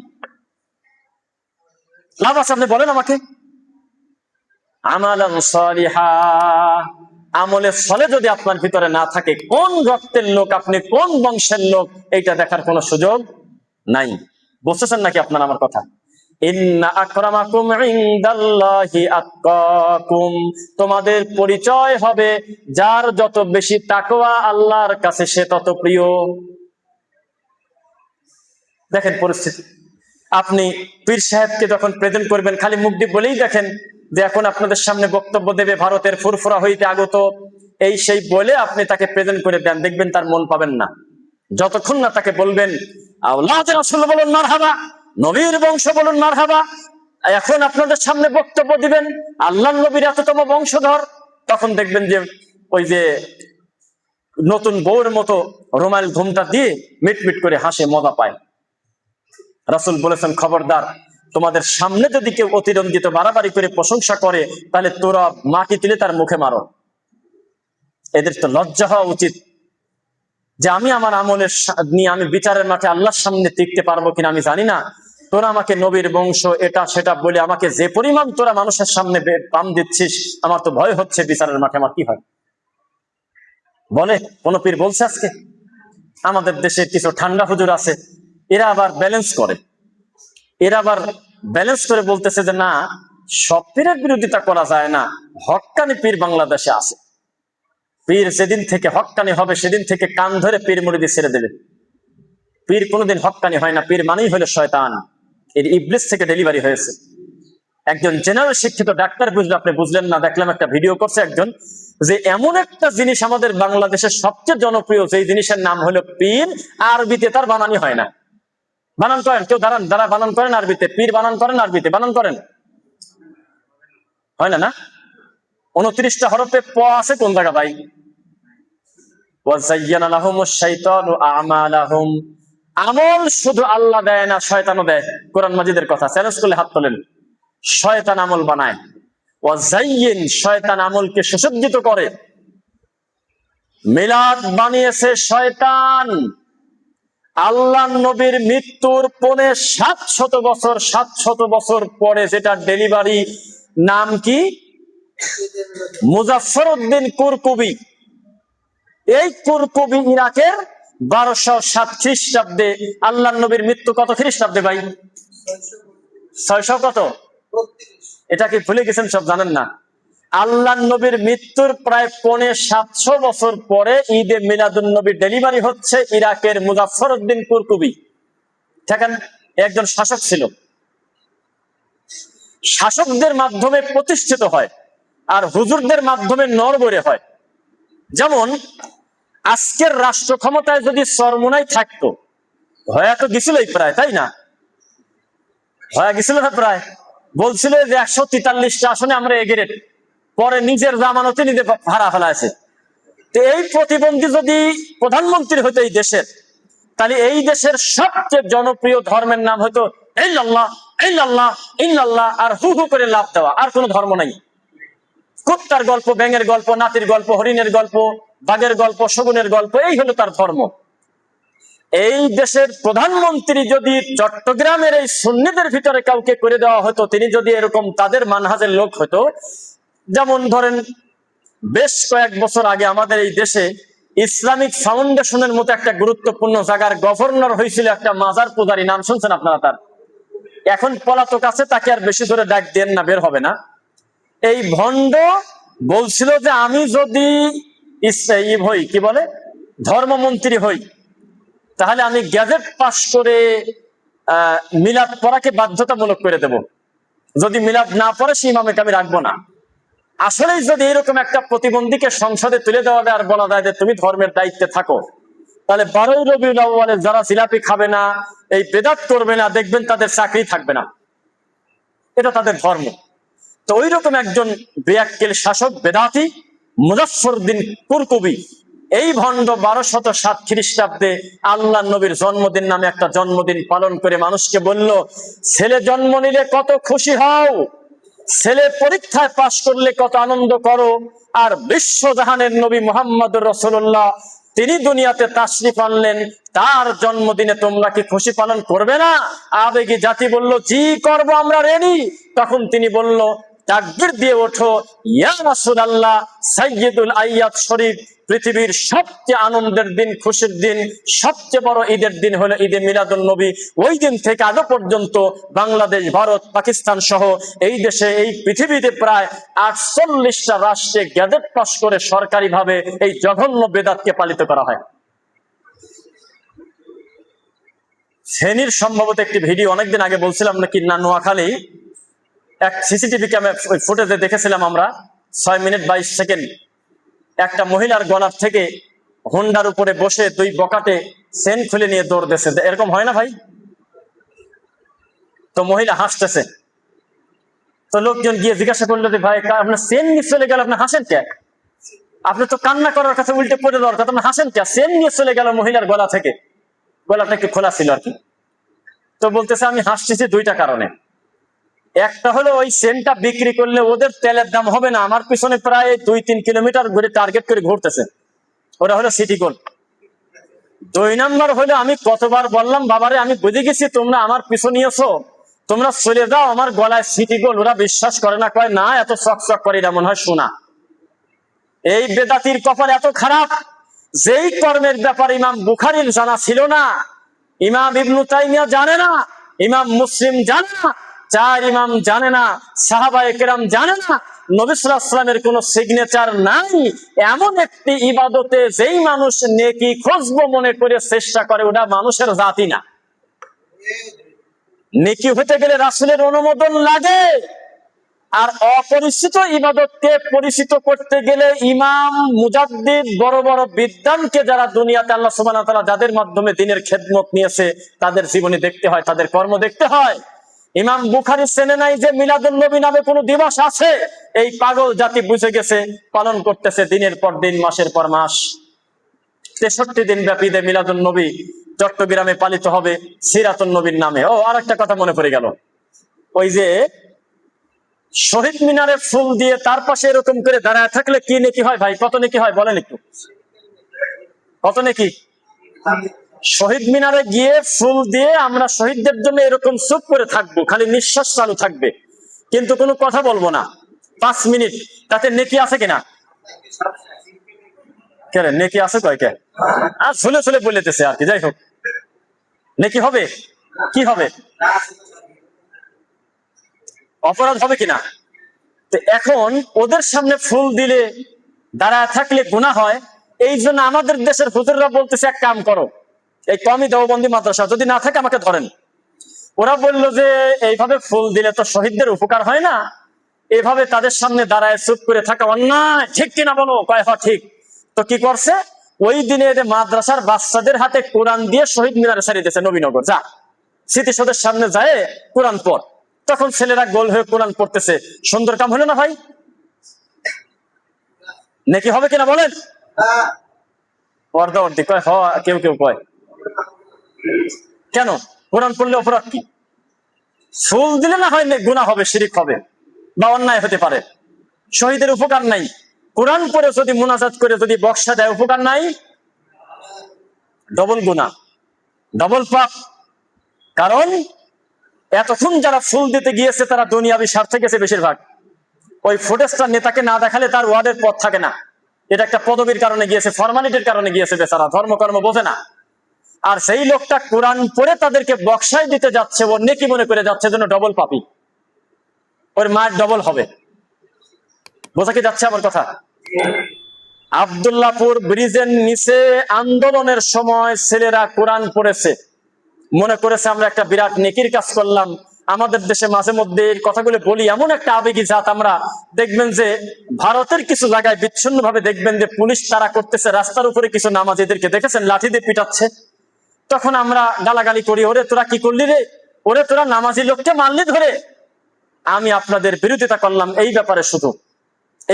লাভ আছে? আপনি বলেন আমাকে। আমালান সালিহা, আমলের ফলে যদি আপনার ভিতরে না থাকে, কোন রক্তের লোক আপনি, কোন বংশের লোক, এইটা দেখার কোনো সুযোগ নাই। বুঝতেছেন নাকি আপনারা আমার কথা? ইন্না আকরামাকুম ইনদাল্লাহি আতকাকুম, তোমাদের পরিচয় হবে যার যত বেশি তাকওয়া আল্লাহর কাছে সে তত প্রিয়। দেখেন পরিস্থিতি, আপনি পীর সাহেবকে যখন প্রেজেন্ট করবেন, খালি মুখ দিয়ে বলেই দেখেন যে এখন আপনাদের সামনে বক্তব্য দেবে ভারতের ফুরফুরা হইতে আগত, এই সেই বলে আপনি তাকে প্রেজেন্ট করে দেন, দেখবেন তার মন পাবেন না যতক্ষণ না তাকে বলবেন আওলাদে রাসূল বলুন মারহাবা, নবীর বংশ বলুন মারহাবা। এখন আপনাদের সামনে বক্তব্য দিবেন আল্লাহর নবীর এততম বংশধর, তখন দেখবেন যে ওই যে নতুন বউর মতো রুমাল ঘুমটা দিয়ে মিটমিট করে হাসে, মজা পায়। রাসূল বলেছেন খবরদার, তোমাদের সামনে যদি কেউ অতিরঞ্জিত বাড়াবাড়ি করে প্রশংসা করে, তাহলে তোরা মাটি তুলে তার মুখে মারো। এদের তো লজ্জা হওয়া উচিত যে আমি আমার আমলের নিয়ে আমি বিচারের মাঠে আল্লাহর সামনে টিকতে পারবো কিনা আমি জানি না, তোরা আমাকে নবীর বংশ এটা সেটা বলে আমাকে যে পরিমাণ তোরা মানুষের সামনে পাম দিচ্ছিস, আমার তো ভয় হচ্ছে বিচারের মাঠে আমার কি হয়। বলে কোন পীর বলছে আজকে? আমাদের দেশে কিছু ঠান্ডা হুজুর আছে, এরা আবার ব্যালেন্স করে, বলতেছে যে না, সব পীরের বিরোধিতা করা যায় না, হক্কানি পীর বাংলাদেশে আছে। পীর যেদিন থেকে হক্কানি হবে সেদিন থেকে কান ধরে পীর মুরিদি ছেড়ে দেবে। পীর কোনোদিন হক্কানি হয় না, পীর মানেই হলো শয়তান, এর ইবলিস থেকে ডেলিভারি হয়েছে। একজন জেনারেল শিক্ষিত ডাক্তার বুঝলে আপনি বুঝলেন না। দেখলাম একটা ভিডিও করছে একজন, যে এমন একটা জিনিস আমাদের বাংলাদেশের সবচেয়ে জনপ্রিয়, যে জিনিসের নাম হলো পীর, আরবিতে তার বানানি হয় না। বানান করেন কেউ, দাঁড়ান, যারা বানান করেন আরবিতে, পীর বানান করেন, আরবিতে বানান করেন, হয় না? না, 29টা হরফে প আছে কোন জায়গা ভাই? ওয়াযায়্যানা লাহুমুশ শাইতানু আমালাহুম, আমল শুধু আল্লাহ দেয় না, শয়তানও দেয়। কোরআন মাজিদের কথা, চ্যালেঞ্জ করলে হাত তোলেন। শয়তান আমল বানায়, ওয়াযায়্যিন, শয়তান আমলকে সুসজ্জিত করে। মিলাদ বানিয়েছে শয়তান। আল্লাহ নবীর মৃত্যুর 700 বছর পরে যেটা ডেলিভারি, নাম কি? মুজাফফর উদ্দিন কুরকুবি। এই কুরকুবি ইরাকের 1207 খ্রিস্টাব্দে। আল্লাহ নবীর মৃত্যু কত খ্রিস্টাব্দে ভাই? 600 কত? এটা কি ভুলে গেছেন? সব জানেন না? আল্লাহ নবীর মৃত্যুর প্রায় 750 বছর পরে ঈদে মিলাদুন নবী ডেলিভারি হচ্ছে ইরাকের মুজাফফর উদ্দিন কুরকুবি। দেখেন, একজন শাসক ছিল, শাসকদের মাধ্যমে প্রতিষ্ঠিত হয় আর হুজুরদের মাধ্যমে নরবরে হয়। যেমন আজকের রাষ্ট্র ক্ষমতায় যদি চরমোনাই থাকতো, হয়ে তো গেছিলই প্রায়, তাই না? হয়ে গেছিল না প্রায়? বলছিল যে 143টা আসনে আমরা এগিয়ে, পরে নিজের জামানতে নিজে হারা ফেলাছে। তো এই প্রতিবন্ধী যদি প্রধানমন্ত্রী হতো এই দেশের, তাহলে এই দেশের সবচেয়ে জনপ্রিয় ধর্মের নাম হতো ইল্লাল্লাহ, ইল্লাল্লাহ, ইল্লাল্লাহ, আর হু হু করে লাভ দেওয়া, আর কোনো ধর্ম নাই। কুত্তার গল্প, ব্যাঙের গল্প, নাতির গল্প, হরিণের গল্প, বাঘের গল্প, শগুনের গল্প, এই হলো তার ধর্ম। এই দেশের প্রধানমন্ত্রী যদি চট্টগ্রামের এই সুন্নিদের ভিতরে কাউকে করে দেওয়া হতো, তিনি যদি এরকম তাদের মানহাজের লোক হতো, যেমন ধরেন বেশ কয়েক বছর আগে আমাদের এই দেশে ইসলামিক ফাউন্ডেশনের মতো একটা গুরুত্বপূর্ণ জায়গার গভর্নর হয়েছিল একটা মাজার পূজারী, নাম শুনছেন আপনারা তার? এখন পলাতক আছে, তাকে আর বেশি ধরে ডাক দেন না, বের হবে না। এই ভণ্ড বলছিল যে আমি যদি হই, কি বলে, ধর্মমন্ত্রী হই, তাহলে আমি গ্যাজেট পাস করে মিলাদ পড়াকে বাধ্যতামূলক করে দেব। যদি মিলাদ না পড়ে সেই ইমামকে আমি রাখবো না। আসলেই যদি এরকম একটা প্রতিবন্ধীকে সংসদে তুলে দেওয়া যায় আর বলা যায় যে তুমি ধর্মের দায়িত্বে থাকো, তাহলে 12ই রবিউল আউয়ালে যারা জিলাপি খাবে না, এই বেদাত করবে না, দেখবেন তাদের চাকরি থাকবে না। এটা তাদের ধর্ম। তো ওই রকম একজন বেয়াক্কেল শাসক, বেদাতি, মুজাফফরউদ্দিন কুরতুবী এই ভণ্ড 1207 খ্রিস্টাব্দে আল্লাহ নবীর জন্মদিন নামে একটা জন্মদিন পালন করে মানুষকে বলল, ছেলে জন্ম নিলে কত খুশি হও, ছেলে পরীক্ষায় পাশ করলে কত আনন্দ করো, আর বিশ্বজাহানের নবী মুহাম্মদুর রাসূলুল্লাহ তিনি দুনিয়াতে তাশরিফ আনলেন, তার জন্মদিনে তোমরা কি খুশি পালন করবে না? আবেগী জাতি বলল, জি করব, আমরা রেডি। তখন তিনি বলল, তাকবীর দিয়ে ওঠো, ইয়া রাসূলুল্লাহ, সাইয়্যিদুল আইয়াদ শরীফ, পৃথিবীর সবচেয়ে আনন্দের দিন, খুশির দিন, সবচেয়ে বড় ঈদের দিন হলো ঈদে মিলাদুন নবী। ওই দিন থেকে আজ পর্যন্ত বাংলাদেশ, ভারত, পাকিস্তান সহ এই দেশে, এই পৃথিবীতে প্রায় 48টা রাষ্ট্রে গ্যাজেট পাস করে সরকারিভাবে এই জঘন্য বেদাতকে পালিত করা হয়। ফেনীর সম্ভবত একটি ভিডিও অনেকদিন আগে বলছিলাম নাকি না, নোয়াখালী এক সিসিটিভি ক্যামেরা ফুটেজে দেখেছিলাম আমরা, 6 মিনিট 22 সেকেন্ড একটা মহিলার গলার থেকে হোন্ডার উপরে বসে 2 বকাটে চেন খুলে নিয়ে দৌড় দিয়েছে। এরকম হয় না ভাই? তো মহিলা হাসতেছে, তো লোকজন গিয়ে জিজ্ঞাসা করলো যে ভাই আপনার চেন নিয়ে চলে গেল, আপনি হাসেন কে? আপনি তো কান্না করার কথা, উল্টে পড়ে দেওয়ার কথা, আপনি হাসেন কে? চেন নিয়ে চলে গেল মহিলার গলা থেকে, গলাটা একটু খোলা ছিল আর কি। তো বলতেছে আমি হাসতেছি 2টা কারণে। একটা হলো ওই চেনটা বিক্রি করলে ওদের তেলের দাম হবে না, আমার পিছনে প্রায় 2-3 কিলোমিটার ঘুরে টার্গেট করে ঘুরতেছে, ওরা হলো সিটি গোল্ড। 2 নাম্বার হলো আমি কতবার বললাম বাবারে, আমি বুঝে গেছি তোমরা আমার পিছু নিয়েছো, তোমরা চলে যাও, আমার গলায় সিটি গোল্ড। ওরা বিশ্বাস করে না, কয় না এত চকচক করে এটা মনে হয় সোনা। এই বেদাতির কপাল এত খারাপ, যেই কর্মের ব্যাপারে ইমাম বুখারীর জানা ছিল না, ইমাম ইবনু তাইমিয়া জানে না, ইমাম মুসলিম জানে না, 4 ইমাম জানে না, সাহাবায়ে কেরাম জানে না, নবী সাল্লাল্লাহু আলাইহি ওয়াসাল্লামের কোনো সিগনেচার নাই, এমন একটি ইবাদতে যেই মানুষ নেকি খুঁজবো মনে করে চেষ্টা করে, ওটা মানুষের জাতি না। নেকি হতে গেলে রাসূলের অনুমোদন লাগে, আর অপরিচিত ইবাদতকে পরিচিত করতে গেলে ইমাম, মুজাদ্দিদ, বড় বড় বিদ্বানকে যারা দুনিয়াতে আল্লাহ সুবহানাহু ওয়া তাআলা যাদের মাধ্যমে দ্বীনের খেদমত নিয়েছে, তাদের জীবনী দেখতে হয়, তাদের কর্ম দেখতে হয়। ইমাম বুখারী চেনে নাই যে মিলাদুন নবী নামে কোনো দিবস আছে, এই পাগল জাতি বুঝে গেছে, পালন করতেছে দিনের পর দিন, মাসের পর মাস। 63 দিন ব্যাপী ঈদে মিলাদুন নবী চট্টগ্রামে পালিত হবে সিরাতুন নবীর নামে। ও আরেকটা কথা মনে পড়ে গেল, ওই যে শহীদ মিনারে ফুল দিয়ে তার পাশে এরকম করে দাঁড়ায় থাকলে কি নেকি হয় ভাই? কত নেকি হয় বলেন একটু, কত নেকি? শহীদ মিনারে গিয়ে ফুল দিয়ে আমরা শহীদদের জন্য এরকম চুপ করে থাকবো, খালি নিঃশ্বাস চালু থাকবে, কিন্তু কোনো কথা বলবো না 5 মিনিট, তাতে নেকি আছে কিনা? কেন নেকি আছে কয়টা? আর ঝুলে ঝুলে বলেতেছে আর কি। যাই হোক, নেকি হবে? কি হবে? অপরাধ হবে কিনা? তো এখন ওদের সামনে ফুল দিলে দাঁড়ায় থাকলে গুনাহ হয়, এই জন্য আমাদের দেশের হুজুররা বলতেছে এক কাম করো, এই কওমি দেওবন্দি মাদ্রাসা যদি না থাকে আমাকে ধরেন। ওরা বললো যে এইভাবে ফুল দিলে তো শহীদদের উপকার হয় না, এভাবে তাদের সামনে দাঁড়ায় চুপ করে থাকা অন্যায়, ঠিক কিনা বলো? কয় হ্যাঁ ঠিক। তো কি করছে, ওই দিনে মাদ্রাসার বাচ্চাদের হাতে কোরআন দিয়ে শহীদ মিনারে ছাড়িয়ে দিয়েছে, নবীনগর যা স্মৃতিসৌধের সামনে যায় কোরআন পড়। তখন ছেলেরা গোল হয়ে কোরআন পড়তেছে, সুন্দর কাম হলো না ভাই? নাকি হবে কিনা বলেন? অর্ধ অর্ধি কয়, কেউ কেউ কয় কেন কোরআন পড়লে অপরাধ কি? ফুল দিলে না হয় গুনাহ হবে, শিরিক হবে বা অন্যায় হতে পারে, শহীদের উপকার নাই। কোরআন পড়ে যদি মুনাজাত করে যদি বক্সা দেয়, উপকার নাই, ডবল গুনাহ, ডবল পাপ। কারণ এতক্ষণ যারা ফুল দিতে গিয়েছে তারা দুনিয়াবি স্বার্থে গেছে বেশিরভাগ। ওই ফুটেজটা নেতাকে না দেখালে তার ওয়ার্ডের পথ থাকে না, এটা একটা পদবীর কারণে গিয়েছে, ফরমালিটির কারণে গিয়েছে, বেচারা ধর্মকর্ম বোঝে না। আর সেই লোকটা কোরআন পড়ে তাদেরকে বক্সায় দিতে যাচ্ছে, ওর নেকি মনে করে যাচ্ছে, জন্য ডবল পাপি, ওর মায়ের ডবল হবে। বোঝা কি যাচ্ছে আমার কথা? আব্দুল্লাহপুর ব্রিজের নিচে আন্দোলনের সময় ছেলেরা কোরআন পড়েছে, মনে করেছে আমরা একটা বিরাট নেকির কাজ করলাম। আমাদের দেশে মাঝে মধ্যে এই কথাগুলো বলি, এমন একটা আবেগী জাত আমরা। দেখবেন যে ভারতের কিছু জায়গায় বিচ্ছিন্ন ভাবে দেখবেন যে পুলিশ তারা করতেছে, রাস্তার উপরে কিছু নামাজীদেরকে দেখেছেন লাঠি দিয়ে পিটাচ্ছে, তখন আমরা গালাগালি করি, ওরে তোরা কি করলি রে, ওরে তোরা নামাজি লোককে মারলি ধরে। আমি আপনাদের বিরোধিতা করলাম এই ব্যাপারে, শুধু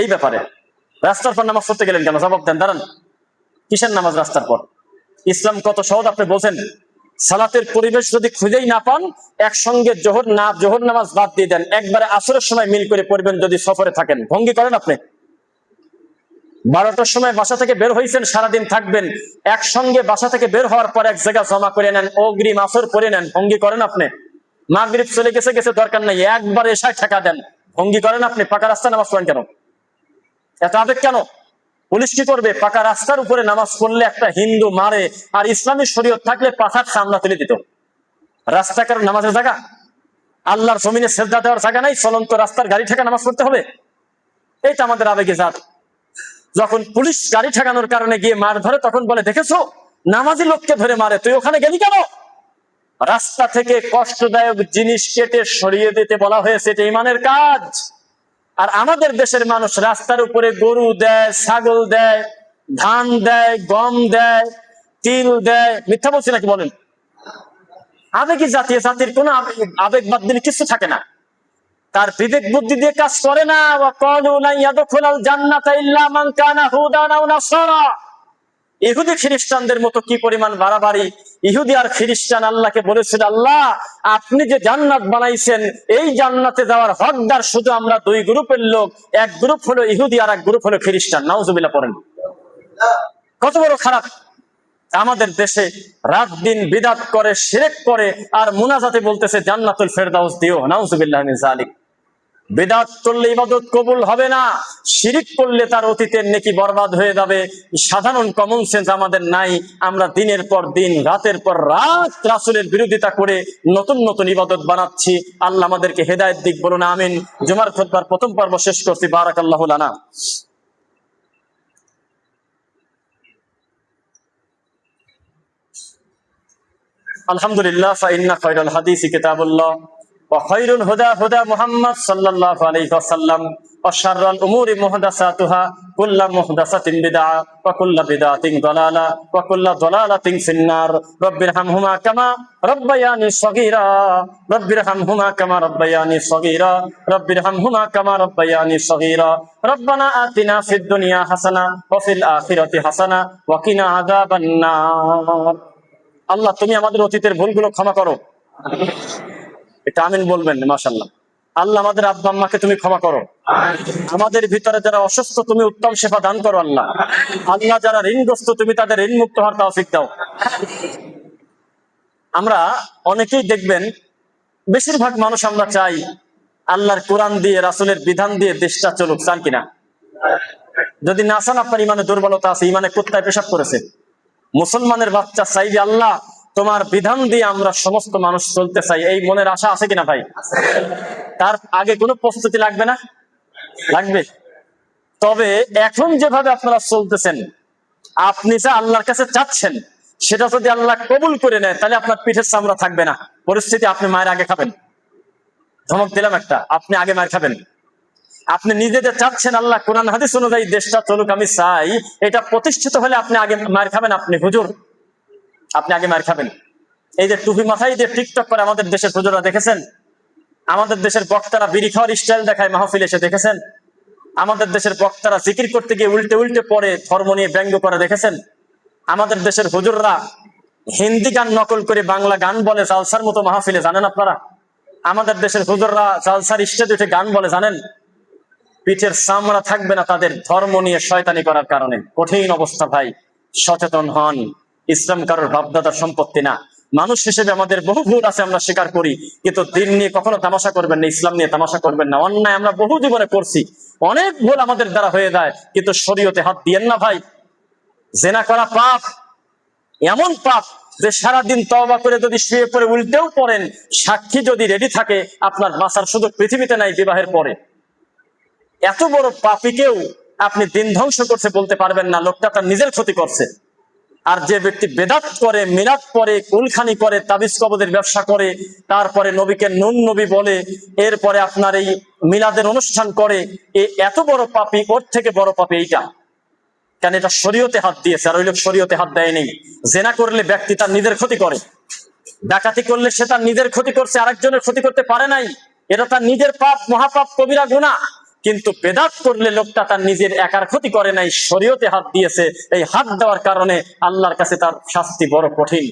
এই ব্যাপারে। রাস্তার পর নামাজ পড়তে গেলেন কেন? জবাব দেন, দাঁড়ান। কিসের নামাজ রাস্তার পর? ইসলাম কত সহজ আপনি বোঝেন। সালাতের পরিবেশ যদি খুঁজেই না পান, একসঙ্গে জোহর নামাজ বাদ দিয়ে দেন, একবারে আসরের সময় মিল করে পড়বেন যদি সফরে থাকেন। ভঙ্গি করেন আপনি? 12টার সময় বাসা থেকে বের হয়েছেন, সারাদিন থাকবেন, একসঙ্গে বাসা থেকে বের হওয়ার পর এক জায়গা জমা করে নেন, অগ্রিম আসর পড়ে নেন। ভঙ্গি করেন আপনি? মাগরিব চলে গেছে দরকার নাই, একবার এশায় ঠেকা দেন। ভঙ্গি করেন আপনি? পাকা রাস্তায় নামাজ পড়েন কেন? এত আবেগ কেন? পুলিশ কি করবে? পাকা রাস্তার উপরে নামাজ পড়লে একটা হিন্দু মারে, আর ইসলামী শরীয়ত থাকলে পাথার সামনা তুলে দিত। রাস্তাকার নামাজের জায়গা? আল্লাহর জমিনে সেজদা দেওয়ার জায়গা নাই? চলন্ত রাস্তার গাড়ি ঠেকা নামাজ পড়তে হবে? এইটা আমাদের আবেগে জাত। যখন পুলিশ গাড়ি ঠেকানোর কারণে গিয়ে মার ধরে, তখন বলে দেখেছো নামাজি লোককে ধরে মারে, তুই ওখানে গেলি কেন? রাস্তা থেকে কষ্টদায়ক জিনিস কেটে সরিয়ে দিতে বলা হয়েছে, এটা ইমানের কাজ। আর আমাদের দেশের মানুষ রাস্তার উপরে গরু দেয়, ছাগল দেয়, ধান দেয়, গম দেয়, তিল দেয়। মিথ্যা বলছি নাকি বলেন? আবেগী জাতীয় জাতির কোন আবেগ বাদ দিলে কিছু থাকে না। তার বিবেক বুদ্ধি দিয়ে কাজ করে না। ইহুদি খ্রিস্টানদের মতো কি পরিমাণ বাড়াবাড়ি! ইহুদি আর খ্রিস্টান আল্লাহকে বলেছিল, আল্লাহ আপনি যে জান্নাত বানাইছেন, এই জান্নাতে যাওয়ার হকদার শুধু আমরা দুই গ্রুপের লোক, এক গ্রুপ হলো ইহুদি আর এক গ্রুপ হলো খ্রিস্টান। নাউজুবিল্লাহ পড়েন। কত বড় খারাপ! আমাদের দেশে রাত দিন বিদআত করে, শিরক করে, আর মুনাজাতে বলতেছে জান্নাতুল ফেরদাউস দিও। নাউজুবিল্লাহ মিন যালিক। বিদআত করলে ইবাদত কবুল হবে না, শিরিক করলে তার অতীতের নেকি বরবাদ হয়ে যাবে। সাধারণ কমন সেন্স আমাদের নাই। আমরা দিনের পর দিন, রাতের পর রাত রাসূলের বিরোধিতা করে নতুন নতুন ইবাদত বানাচ্ছি। আল্লাহ আমাদেরকে হেদায়েত দিক, বলুন আমিন। জুমার খুতবার প্রথম পর্ব শেষ করছি। বারাকাল্লাহু লানা। আলহামদুলিল্লাহ, ফাইন্না খায়রাল হাদিসি কিতাবুল্লাহ ওয়া খায়রুল হুদা হুদা মুহাম্মদ সাল্লাল্লাহু আলাইহি ওয়াসাল্লাম ওয়া শাররাল উমুরি মুহদাসাতুহা কুল্লু মুহদাসাতিন বিদআ ওয়া কুল্লু বিদআতিন দালালা ওয়া কুল্লু দালালাতিন ফিন্নার। রাব্বিরহামহুমা কামা রাব্বায়ানি সগীরা, রাব্বিরহামহুমা কামা রাব্বায়ানি সগীরা, রাব্বিরহামহুমা কামা রাব্বায়ানি সগীরা। রব্বানা আতিনা ফিদ দুনিয়া হাসানা ওয়া ফিল আখিরাতি হাসানা ওয়া কিনা আযাবান নার। আল্লাহ তুমি আমাদের অতীতের ভুলগুলো ক্ষমা করো। এটা আমিন বলবেন। মাশাআল্লাহ। আল্লাহ আমাদের আব্বা আম্মাকে তুমি ক্ষমা করো। আমাদের ভিতরে যারা অসুস্থ তুমি উত্তম সেবা দান করো আল্লাহ। আল্লাহ যারা ঋণগ্রস্ত তুমি তাদের ঋণ মুক্ত হওয়ার তৌফিক দাও। আমরা অনেকেই দেখবেন, বেশিরভাগ মানুষ আমরা চাই আল্লাহর কোরআন দিয়ে, রাসূলের বিধান দিয়ে দেশটা চলুক। চান কিনা? যদি না চান, আপনার ইমানে দুর্বলতা আছে, ইমানে কুত্তায় পেশাব করেছে। মুসলমানের বাচ্চা চাইবে আল্লাহ তোমার বিধান দিয়ে আমরা সমস্ত মানুষ চলতে চাই, এই মনের আশা আছে কিনা ভাই? তার আগে কোনো প্রস্তুতি লাগবে না? লাগবে। তবে এখন যেভাবে আপনারা চলতেছেন, আপনি যা আল্লাহর কাছে চাচ্ছেন সেটা যদি আল্লাহ কবুল করে নেয়, তাহলে আপনার পিঠের চামড়া থাকবে না। পরিস্থিতি আপনি মায়ের আগে খাবেন। ধমক দিলাম একটা, আপনি আগে মায়ের খাবেন। আপনি নিজেদের চাচ্ছেন আল্লাহ কোরআন হাদিস অনুযায়ী দেশটা চলুক, আমি চাই, এটা প্রতিষ্ঠিত হলে আপনি আগে মার খাবেন। আপনি হুজুর, আপনি আগে মার খাবেন। এই যে টুপি মাথায় দিয়ে টিকটক করে আমাদের দেশের হুজুররা দেখেছেন? আমাদের দেশের বক্তারা বিড়ি খাওয়ার স্টাইল দেখায় মাহফিলে, এসে দেখেছেন? আমাদের দেশের বক্তারা জিকির করতে গিয়ে উল্টে উল্টে পড়ে, ধর্ম নিয়ে ব্যঙ্গ করে, দেখেছেন? আমাদের দেশের হুজুররা হিন্দি গান নকল করে বাংলা গান বলে জালসার মতো মাহফিলে, জানেন আপনারা? আমাদের দেশের হুজুররা জালসার স্টেজে উঠে গান বলে, জানেন? পিঠের চামড়া থাকবে না তাদের ধর্ম নিয়ে শয়তানি করার কারণে। কঠিন অবস্থা ভাই, সচেতন হন। ইসলাম কারোর বাপদাদার সম্পত্তি না। মানুষ হিসেবে আমাদের বহু ভুল আছে, আমরা স্বীকার করি, কিন্তু দিন নিয়ে কখনো তামাশা করবেন না, ইসলাম নিয়ে তামাশা করবেন না। অন্যায় আমরা বহু জীবনে করছি, অনেক ভুল আমাদের দ্বারা হয়ে যায়, কিন্তু শরীয়তে হাত দিয়েন না ভাই। জেনা করা পাপ, এমন পাপ যে সারাদিন তওবা করে যদি শুয়ে পড়ে উল্টেও পড়েন, সাক্ষী যদি রেডি থাকে, আপনার বাঁচার সুযোগ পৃথিবীতে নাই বিবাহের পরে। এত বড় পাপীকেও আপনি দিন ধ্বংস করছে বলতে পারবেন না, লোকটা তার নিজের ক্ষতি করছে। আর যে ব্যক্তি বেদাত করে, মিলাদ করে, কুলখানি করে, তাবিজ কবজের ব্যবসা করে, তারপরে নবীকে নুন নবী বলে, এরপরে আপনার এই মিলাদের অনুষ্ঠান করে, এত বড় পাপী, ওর থেকে বড় পাপী এইটা। কেন? এটা শরীয়তে হাত দিয়েছে, আর ওই লোক শরীয়তে হাত দেয়নি। জেনা করলে ব্যক্তি তার নিজের ক্ষতি করে, ডাকাতি করলে সে তার নিজের ক্ষতি করছে, আরেকজনের ক্ষতি করতে পারে নাই। এটা তার নিজের পাপ, মহাপাপ, কবিরা গুনাহ। কিন্তু বেদাত করলে লোকটা তার নিজের একার ক্ষতি করে নাই, শরীয়তে হাত দিয়েছে। এই হাত দেওয়ার কারণে আল্লাহর কাছে তার শাস্তি বড় কঠিন।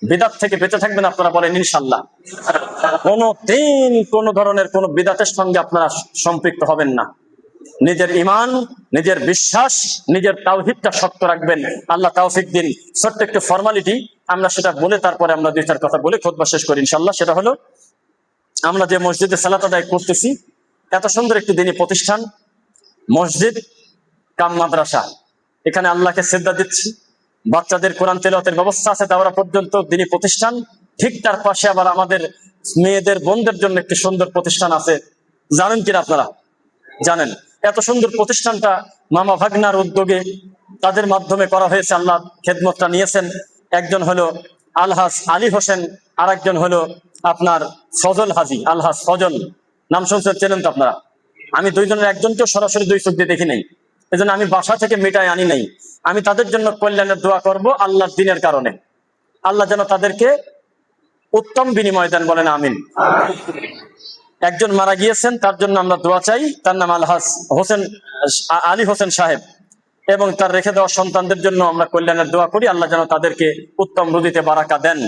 বিদাত থেকে বেঁচে থাকবেন আপনারা, বলেন ইনশাল্লাহ। কোনো দিন কোন ধরনের কোন বিদাতের সঙ্গে আপনারা সম্পৃক্ত হবেন না। নিজের ঈমান, নিজের বিশ্বাস, নিজের তাওহীদটা শক্ত রাখবেন। আল্লাহ তৌফিক দিন। ছোট্ট একটু ফর্মালিটি, আমরা সেটা বলে তারপরে আমরা দুই চার কথা বলে খুতবা শেষ করি ইনশাল্লাহ। সেটা হলো, আমরা যে মসজিদে সালাত আদায় করতেছি, এত সুন্দর একটি দিনী প্রতিষ্ঠান, মসজিদ কাম মাদ্রাসা, এখানে আল্লাহকে সিজদা দিচ্ছি, বাচ্চাদের কোরআন তেলাওয়াতের ব্যবস্থা আছে, দাওরা পর্যন্ত দিনী প্রতিষ্ঠান। ঠিক তার পাশে আবার আমাদের মেয়েদের বোনদের জন্য একটি সুন্দর প্রতিষ্ঠান আছে। জানেন কিনা আপনারা? জানেন। এত সুন্দর প্রতিষ্ঠানটা মামা ভাগনার উদ্যোগে তাদের মাধ্যমে করা হয়েছে। আল্লাহ খেদমতটা নিয়েছেন। একজন হলো আলহাজ আলী হোসেন, আর একজন হলো আপনার ফজল হাজি, আলহাজ ফজল। নাম শুনছেন, চেনেন তো আপনারা? আমি দুইজনের একজনকেও সরাসরি দুই চোখ দিয়ে দেখি নাই, এজন্য আমি বাসা থেকে মিটাই আনি নাই। আমি তাদের জন্য কল্যাণের দোয়া করব আল্লাহর দিনের কারণে। আল্লাহ যেন তাদেরকে উত্তম বিনিময় দেন, বলেন আমিন। একজন মারা গিয়েছেন, তার জন্য আমরা দোয়া চাই। তার নাম আলহাজ হোসেন আলী হোসেন সাহেব, এবং তার রেখে দেওয়া সন্তানদের জন্য আমরা কল্যাণের দোয়া করি। আল্লাহ যেন তাদেরকে উত্তম রুজিতে বারাকা দেন।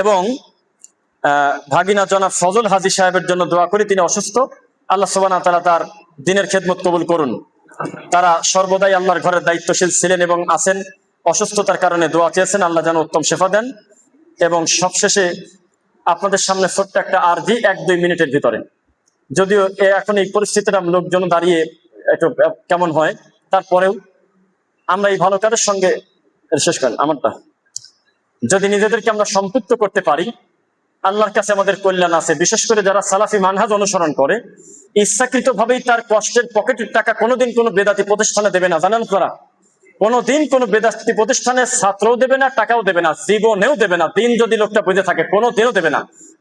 এবং ভাগিনা জনাব ফজল হাজি সাহেবের জন্য দোয়া করি, তিনি অসুস্থ। আল্লাহ সুবহানাহু ওয়া তাআলা তার দিনের খেদমত কবুল করুন। তারা সর্বদাই আল্লাহর ঘরের দায়িত্বশীল ছিলেন এবং আছেন। অসুস্থতার কারণে দোয়া চেয়েছেন, আল্লাহ যেন উত্তম শেফা দেন। এবং সবশেষে আপনাদের সামনে ছোট্ট একটা আরজি, 1-2 মিনিটের ভিতরে, যদিও এখন এই পরিস্থিতিটা লোকজন দাঁড়িয়ে একটু কেমন হয়, তারপরেও আমরা এই ভালো কাজের সঙ্গে শেষ করেন আমারটা, যদি নিজেদেরকে আমরা সম্পৃক্ত করতে পারি, আল্লাহর কাছে আমাদের কল্যাণ আছে। বিশেষ করে যারা সালাফি মানহাজ অনুসরণ করে, ইচ্ছাকৃত ভাবেই তার কষ্টের পকেটের টাকা কোনোদিন কোনো বেদাতি প্রতিষ্ঠানে দেবে না, জানেন আপনারা? কোনোদিন কোনো বেদাতি প্রতিষ্ঠানের ছাত্রও দেবে না, টাকাও দেবে না, জীবনেও দেবে না। দিন যদি লোকটা বুঝে থাকে, কোনোদিনও দেবে না।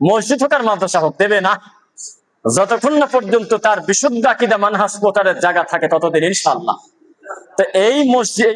মসজিদ হোক আর মাদ্রাসা হোক, দেবে না, যতক্ষণ না পর্যন্ত তার বিশুদ্ধ আকীদা মানহাজ প্রচারের জায়গা থাকে ততদিন ইনশাআল্লাহ। তো এই মসজিদ